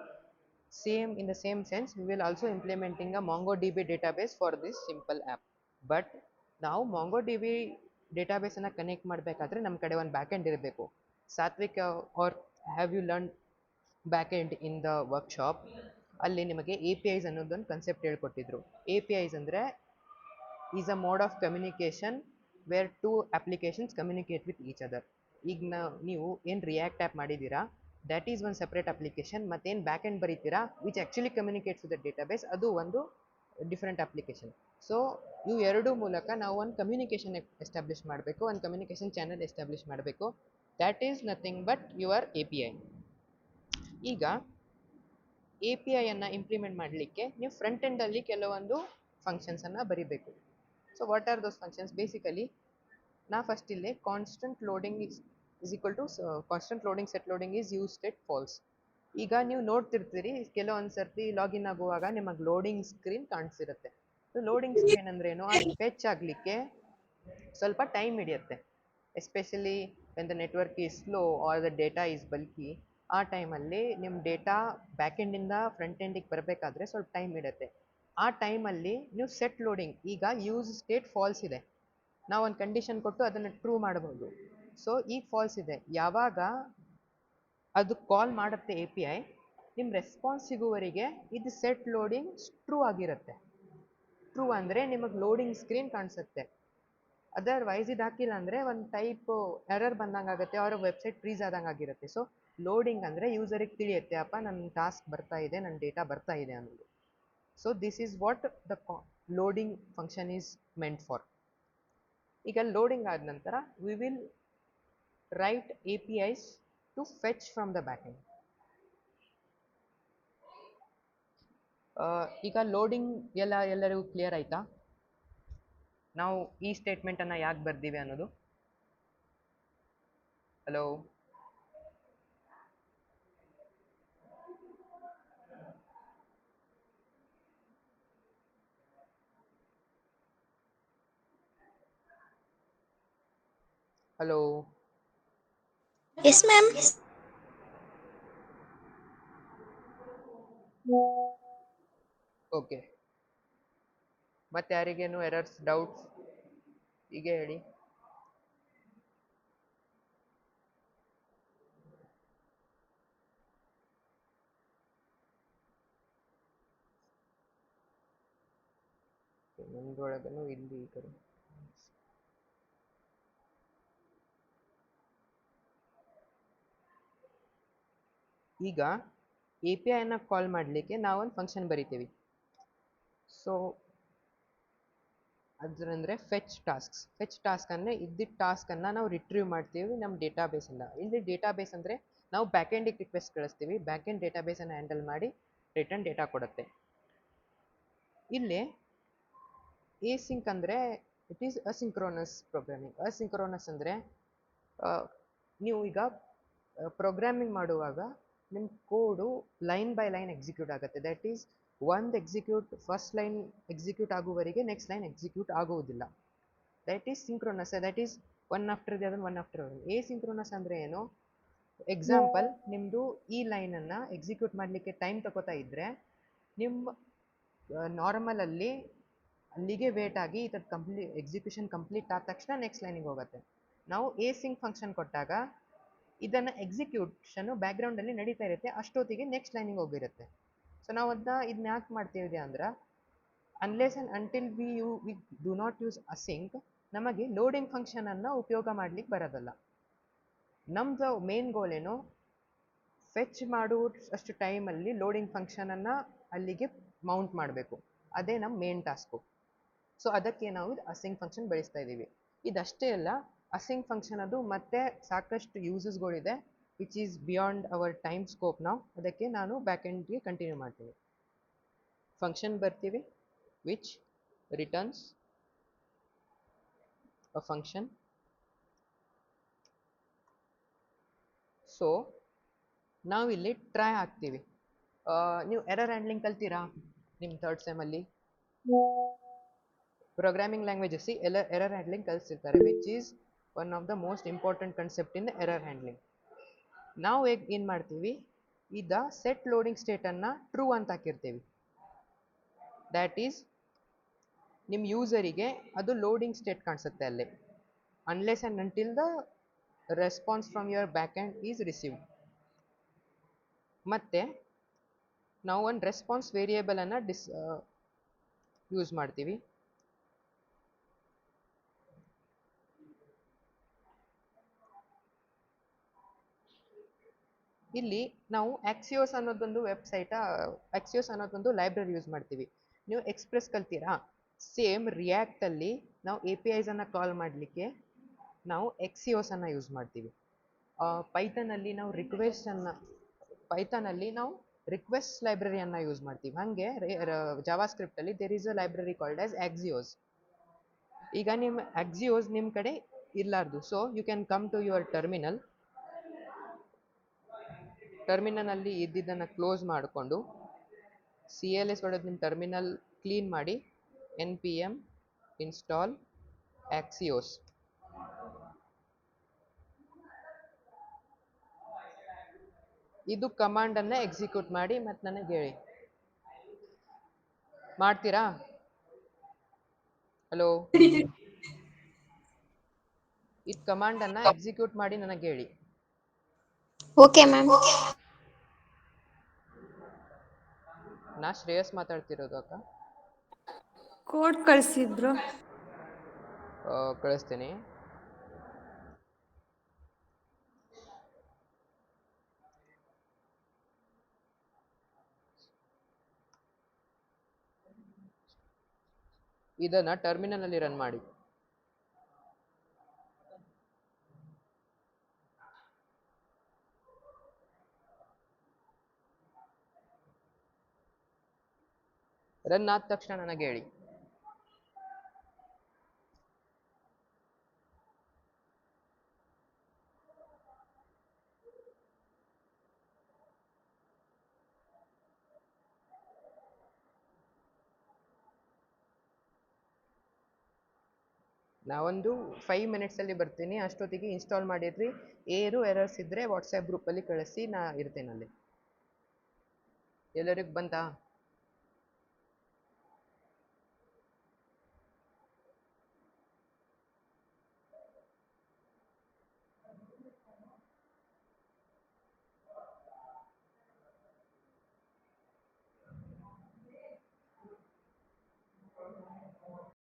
Speaker 3: Same in the same sense, we will also implementing a MongoDB database for this simple app. But ನಾವು MongoDB ಡೇಟಾಬೇಸನ್ನು ಕನೆಕ್ಟ್ ಮಾಡಬೇಕಾದ್ರೆ ನಮ್ಮ ಕಡೆ ಒಂದು ಬ್ಯಾಕ್ ಎಂಡ್ ಇರಬೇಕು. Satvik are have you learn back end in the workshop? ಅಲ್ಲಿ ನಿಮಗೆ ಎ ಪಿ ಐಸ್ ಅನ್ನೋದೊಂದು ಕನ್ಸೆಪ್ಟ್ ಹೇಳ್ಕೊಟ್ಟಿದ್ರು. ಎ ಪಿ ಐಸ್ ಅಂದರೆ is a mode of communication where two applications communicate with each other. ಈಗ ನೀವು ಏನು ರಿಯಾಕ್ಟ್ ಆ್ಯಪ್ ಮಾಡಿದ್ದೀರಾ, that is one separate application. ಮತ್ತೇನು ಬ್ಯಾಕ್ ಎಂಡ್ ಬರೀತೀರಾ which actually communicates with the database, ಅದು ಒಂದು ಡಿಫ್ರೆಂಟ್ ಅಪ್ಲಿಕೇಶನ್. ಸೊ ಇವು ಎರಡೂ ಮೂಲಕ ನಾವು ಒಂದು ಕಮ್ಯುನಿಕೇಷನ್ ಎಸ್ಟಾಬ್ಲಿಷ್ ಮಾಡಬೇಕು, ಒಂದು ಕಮ್ಯುನಿಕೇಷನ್ ಚಾನಲ್ ಎಸ್ಟಾಬ್ಲಿಷ್ ಮಾಡಬೇಕು. That is nothing but your A P I. ಈಗ ಎ ಪಿ ಐಯನ್ನು ಇಂಪ್ಲಿಮೆಂಟ್ ಮಾಡಲಿಕ್ಕೆ ನೀವು ಫ್ರಂಟ್ ಎಂಡಲ್ಲಿ ಕೆಲವೊಂದು ಫಂಕ್ಷನ್ಸನ್ನು ಬರೀಬೇಕು. So what are those functions? Basically ನಾ ಫಸ್ಟ್ ಇಲ್ಲಿ constant loading is equal to constant loading set loading is use state false. ಈಗ ನೀವು ನೋಡ್ತಿರ್ತೀರಿ ಕೆಲವೊಂದು ಸರ್ತಿ ಲಾಗಿನ್ ಆಗುವಾಗ ನಿಮಗೆ ಲೋಡಿಂಗ್ ಸ್ಕ್ರೀನ್ ಕಾಣಿಸಿರುತ್ತೆ. ಸೊ ಲೋಡಿಂಗ್ ಸ್ಕ್ರೀನ್ ಅಂದ್ರೆ ಏನು, ಅದು ಫೆಚ್ ಆಗಲಿಕ್ಕೆ ಸ್ವಲ್ಪ ಟೈಮ್ ಹಿಡಿಯುತ್ತೆ. Especially when the network is slow or the data is bulky, ಆ ಟೈಮಲ್ಲಿ ನಿಮ್ಮ ಡೇಟಾ ಬ್ಯಾಕ್ ಎಂಡಿಂದ ಫ್ರಂಟ್ ಎಂಡಿಗೆ ಬರಬೇಕಾದ್ರೆ ಸ್ವಲ್ಪ ಟೈಮ್ ಹಿಡಿಯುತ್ತೆ. ಆ ಟೈಮಲ್ಲಿ ನೀವು ಸೆಟ್ ಲೋಡಿಂಗ್, ಈಗ ಯೂಸ್ ಸ್ಟೇಟ್ ಫಾಲ್ಸ್ ಇದೆ, ನಾವು ಒಂದು ಕಂಡೀಷನ್ ಕೊಟ್ಟು ಅದನ್ನು ಟ್ರೂ ಮಾಡಬಹುದು. ಸೊ ಈಗ ಫಾಲ್ಸ್ ಇದೆ, ಯಾವಾಗ ಅದು ಕಾಲ್ ಮಾಡುತ್ತೆ ಎ ಪಿ ಐ, ನಿಮ್ಮ ರೆಸ್ಪಾನ್ಸ್ ಸಿಗುವವರೆಗೆ ಇದು ಸೆಟ್ ಲೋಡಿಂಗ್ ಟ್ರೂ ಆಗಿರುತ್ತೆ. ಟ್ರೂ ಅಂದರೆ ನಿಮಗೆ ಲೋಡಿಂಗ್ ಸ್ಕ್ರೀನ್ ಕಾಣಿಸುತ್ತೆ. ಅದರ್ವೈಸ್ ಇದು ಹಾಕಿಲ್ಲ ಅಂದರೆ ಒಂದು ಟೈಪ್ ಎರರ್ ಬಂದಂಗೆ ಆಗುತ್ತೆ, ಅವರ ವೆಬ್ಸೈಟ್ ಫ್ರೀಸ್ ಆದಂಗೆ ಆಗಿರುತ್ತೆ. ಸೊ ಲೋಡಿಂಗ್ ಅಂದರೆ ಯೂಸರಿಗೆ ತಿಳಿಯುತ್ತೆ, ಅಪ್ಪ ನನ್ನ ಟಾಸ್ಕ್ ಬರ್ತಾ ಇದೆ, ನನ್ನ ಡೇಟಾ ಬರ್ತಾ ಇದೆ ಅನ್ನೋದು. So this is what the loading function is meant for. ಈಗ ಲೋಡಿಂಗ್ ಆದ ನಂತರ we will write APIs to fetch from the backend. ಈಗ ಲೋಡಿಂಗ್ ಎಲ್ಲರಿಗೂ ಕ್ಲಿಯರ್ ಆಯ್ತಾ? ನಾವು ಈ ಸ್ಟೇಟ್ಮೆಂಟನ್ನು ಯಾಕೆ ಬರ್ದೀವಿ ಅನ್ನೋದು. Hello, hello.
Speaker 6: Yes, ma'am.
Speaker 3: Okay, ಮತ್ತೆ ಯಾರಿಗೇನು ಎರರ್ಸ್, ಡೌಟ್ಸ್ ಹೀಗೆ ಹೇಳಿ. ನಿಮ್ದೊಳಗನು ಇಲ್ಲಿ ಈ ಕಡೆ ಈಗ ಎ ಪಿ ಐನ ಕಾಲ್ ಮಾಡಲಿಕ್ಕೆ ನಾವೊಂದು ಫಂಕ್ಷನ್ ಬರಿತೀವಿ. ಸೊ ಅದ್ರಂದರೆ ಫೆಚ್ ಟಾಸ್ಕ್ಸ್. ಫೆಚ್ ಟಾಸ್ಕ್ ಅಂದರೆ ಇದ್ದಿದ್ದ ಟಾಸ್ಕನ್ನು ನಾವು ರಿಟ್ರೀವ್ ಮಾಡ್ತೀವಿ ನಮ್ಮ ಡೇಟಾಬೇಸಿಂದ. ಇಲ್ಲಿ ಡೇಟಾಬೇಸ್ ಅಂದರೆ ನಾವು ಬ್ಯಾಕ್ ಎಂಡಿಗೆ ರಿಕ್ವೆಸ್ಟ್ ಕಳಿಸ್ತೀವಿ, ಬ್ಯಾಕ್ ಎಂಡ್ ಡೇಟಾಬೇಸನ್ನು ಹ್ಯಾಂಡಲ್ ಮಾಡಿ ರಿಟರ್ನ್ ಡೇಟಾ ಕೊಡುತ್ತೆ. ಇಲ್ಲಿ ಎಸಿಂಕ್ ಅಂದರೆ it is asynchronous programming. Asynchronous ಅಂದರೆ ನೀವು ಈಗ ಪ್ರೋಗ್ರಾಮಿಂಗ್ ಮಾಡುವಾಗ ನಿಮ್ಮ ಕೋಡು ಲೈನ್ ಬೈ ಲೈನ್ ಎಕ್ಸಿಕ್ಯೂಟ್ ಆಗುತ್ತೆ. ದ್ಯಾಟ್ ಈಸ್ ಒಂದು ಎಕ್ಸಿಕ್ಯೂಟ್ ಫಸ್ಟ್ ಲೈನ್ ಎಕ್ಸಿಕ್ಯೂಟ್ ಆಗುವವರೆಗೆ ನೆಕ್ಸ್ಟ್ ಲೈನ್ ಎಕ್ಸಿಕ್ಯೂಟ್ ಆಗುವುದಿಲ್ಲ. That is synchronous. That is one after the ಅದನ್ನು ಒನ್ ಆಫ್ಟರ್ ಎ ಸಿಂಕ್ರೋನಸ್ ಅಂದರೆ ಏನು? ಎಕ್ಸಾಂಪಲ್, ನಿಮ್ಮದು ಈ ಲೈನನ್ನು ಎಕ್ಸಿಕ್ಯೂಟ್ ಮಾಡಲಿಕ್ಕೆ ಟೈಮ್ ತಗೋತಾ ಇದ್ದರೆ ನಿಮ್ಮ ನಾರ್ಮಲಲ್ಲಿ ಅಲ್ಲಿಗೆ ವೇಟ್ ಆಗಿ ಇದರ ಎಕ್ಸಿಕ್ಯೂಷನ್ ಕಂಪ್ಲೀಟ್ ಆದ ತಕ್ಷಣ ನೆಕ್ಸ್ಟ್ ಲೈನಿಗೆ ಹೋಗುತ್ತೆ. ನಾವು ಎ ಸಿಂಕ್ ಫಂಕ್ಷನ್ ಕೊಟ್ಟಾಗ ಇದನ್ನು ಎಕ್ಸಿಕ್ಯೂಷನು ಬ್ಯಾಕ್ಗ್ರೌಂಡಲ್ಲಿ ನಡೀತಾ ಇರುತ್ತೆ, ಅಷ್ಟೊತ್ತಿಗೆ ನೆಕ್ಸ್ಟ್ ಲೈನಿಗೆ ಹೋಗಿರುತ್ತೆ. ಸೊ ನಾವು ಇದನ್ನ ಯಾಕೆ ಮಾಡ್ತೀವಿ ಅಂದ್ರೆ, unless and until we do not use async, ನಮಗೆ ಲೋಡಿಂಗ್ ಫಂಕ್ಷನನ್ನು ಉಪಯೋಗ ಮಾಡಲಿಕ್ಕೆ ಬರೋದಲ್ಲ. ನಮ್ಮದು ಮೇನ್ ಗೋಲ್ ಏನು, ಫೆಚ್ ಮಾಡುವಷ್ಟು ಟೈಮಲ್ಲಿ ಲೋಡಿಂಗ್ ಫಂಕ್ಷನನ್ನು ಅಲ್ಲಿಗೆ ಮೌಂಟ್ ಮಾಡಬೇಕು, ಅದೇ ನಮ್ಮ ಮೇನ್ ಟಾಸ್ಕು. ಸೊ ಅದಕ್ಕೆ ನಾವು ಅಸಿಂಕ್ ಫಂಕ್ಷನ್ ಬೆಳೆಸ್ತಾ ಇದ್ದೀವಿ. ಇದಷ್ಟೇ ಅಲ್ಲ, ಅಸಿಂಕ್ ಫಂಕ್ಷನ್ ಅದು ಮತ್ತೆ ಸಾಕಷ್ಟು ಯೂಸಸ್ಗಳಿದೆ which is beyond our time scope. ಅದಕ್ಕೆ ನಾನು ಬ್ಯಾಕ್ ಎಂಡ್ಗೆ ಕಂಟಿನ್ಯೂ ಮಾಡ್ತೀನಿ. ಫಂಕ್ಷನ್ ಬರ್ತೀವಿ which returns a function. So ನಾವಿಲ್ಲಿ ಟ್ರೈ ಹಾಕ್ತೀವಿ. ನೀವು ಎರರ್ ಹ್ಯಾಂಡ್ಲಿಂಗ್ ಕಲ್ತೀರಾ ನಿಮ್ಮ ಥರ್ಡ್ ಸೆಮಲ್ಲಿ? ಪ್ರೋಗ್ರಾಮಿಂಗ್ ಲ್ಯಾಂಗ್ವೇಜಸ್ ಎರರ್ ಹ್ಯಾಂಡ್ಲಿಂಗ್ ಕಲಿಸಿರ್ತಾರೆ, which is one of the most important concept in the error handling. ನಾವು ಏನು ಮಾಡ್ತೀವಿ, ಈಗ ಸೆಟ್ ಲೋಡಿಂಗ್ ಸ್ಟೇಟನ್ನು ಟ್ರೂ ಅಂತ ಹಾಕಿರ್ತೀವಿ. ದ್ಯಾಟ್ ಈಸ್ ನಿಮ್ಮ ಯೂಸರಿಗೆ ಅದು ಲೋಡಿಂಗ್ ಸ್ಟೇಟ್ ಕಾಣಿಸುತ್ತೆ ಅಲ್ಲಿ, unless and until the response from your back end is received. ಮತ್ತು ನಾವು ಒಂದು ರೆಸ್ಪಾನ್ಸ್ ವೇರಿಯೇಬಲನ್ನು ಯೂಸ್ ಮಾಡ್ತೀವಿ. ಇಲ್ಲಿ ನಾವು ಆಕ್ಸಿಯೋಸ್ ಅನ್ನೋದೊಂದು ಆಕ್ಸಿಯೋಸ್ ಅನ್ನೋದೊಂದು ಲೈಬ್ರರಿ ಯೂಸ್ ಮಾಡ್ತೀವಿ. ನೀವು ಎಕ್ಸ್ಪ್ರೆಸ್ ಕಲ್ತೀರಾ? ಸೇಮ್ ರಿಯಾಕ್ಟಲ್ಲಿ ನಾವು APIಸನ್ನು ಕಾಲ್ ಮಾಡಲಿಕ್ಕೆ ನಾವು ಎಕ್ಸಿಯೋಸನ್ನು ಯೂಸ್ ಮಾಡ್ತೀವಿ. ಪೈಥನಲ್ಲಿ ನಾವು ರಿಕ್ವೆಸ್ಟ್ ಲೈಬ್ರರಿಯನ್ನು ಯೂಸ್ ಮಾಡ್ತೀವಿ. ಹಾಗೆ ಜಾವಾ ಸ್ಕ್ರಿಪ್ಟಲ್ಲಿ there is a library called as Axios. ಈಗ ನಿಮ್ಮ ಆಕ್ಸಿಯೋಸ್ ನಿಮ್ಮ ಕಡೆ ಇರಲಾರ್ದು, so you can come to your ಟರ್ಮಿನಲಲ್ಲಿ ಇದ್ದಿದ್ದನ್ನು ಕ್ಲೋಸ್ ಮಾಡಿಕೊಂಡು CLS ಹೊಡೆದು ನಿಮ್ಮ ಟರ್ಮಿನಲ್ ಕ್ಲೀನ್ ಮಾಡಿ npm install axios. ಇದು ಕಮಾಂಡನ್ನು ಎಕ್ಸಿಕ್ಯೂಟ್ ಮಾಡಿ ಮತ್ತು ನನಗೆ ಹೇಳಿ. ಮಾಡ್ತೀರಾ? ಹಲೋ, ಇದು ಕಮಾಂಡನ್ನು ಎಕ್ಸಿಕ್ಯೂಟ್ ಮಾಡಿ ನನಗೆ ಹೇಳಿ.
Speaker 6: Okay, ma'am.
Speaker 3: ನಾ ಶ್ರೇಯಸ್ ಮಾತಾಡ್ತಿರೋದು ಅಕ್ಕ.
Speaker 4: ಕೋಡ್ ಕಳಿಸಿದ್ರು.
Speaker 3: ಕಳಿಸ್ತೀನಿ. ಇದನ್ನು ಟರ್ಮಿನಲಲ್ಲಿ ರನ್ ಮಾಡಿ. ರನ್ ಆದ ತಕ್ಷಣ ನನಗೆ ಹೇಳಿ. ನಾವೊಂದು 5 ಮಿನಿಟ್ಸಲ್ಲಿ ಬರ್ತೀನಿ, ಅಷ್ಟೊತ್ತಿಗೆ ಇನ್ಸ್ಟಾಲ್ ಮಾಡಿದ್ರಿ. ಎರರ್ಸ್ ಇದ್ದರೆ ವಾಟ್ಸಪ್ ಗ್ರೂಪಲ್ಲಿ ಕಳಿಸಿ, ನಾ ಇರ್ತೇನೆ ಅಲ್ಲಿ. ಎಲ್ಲರಿಗೂ ಬಂತಾ?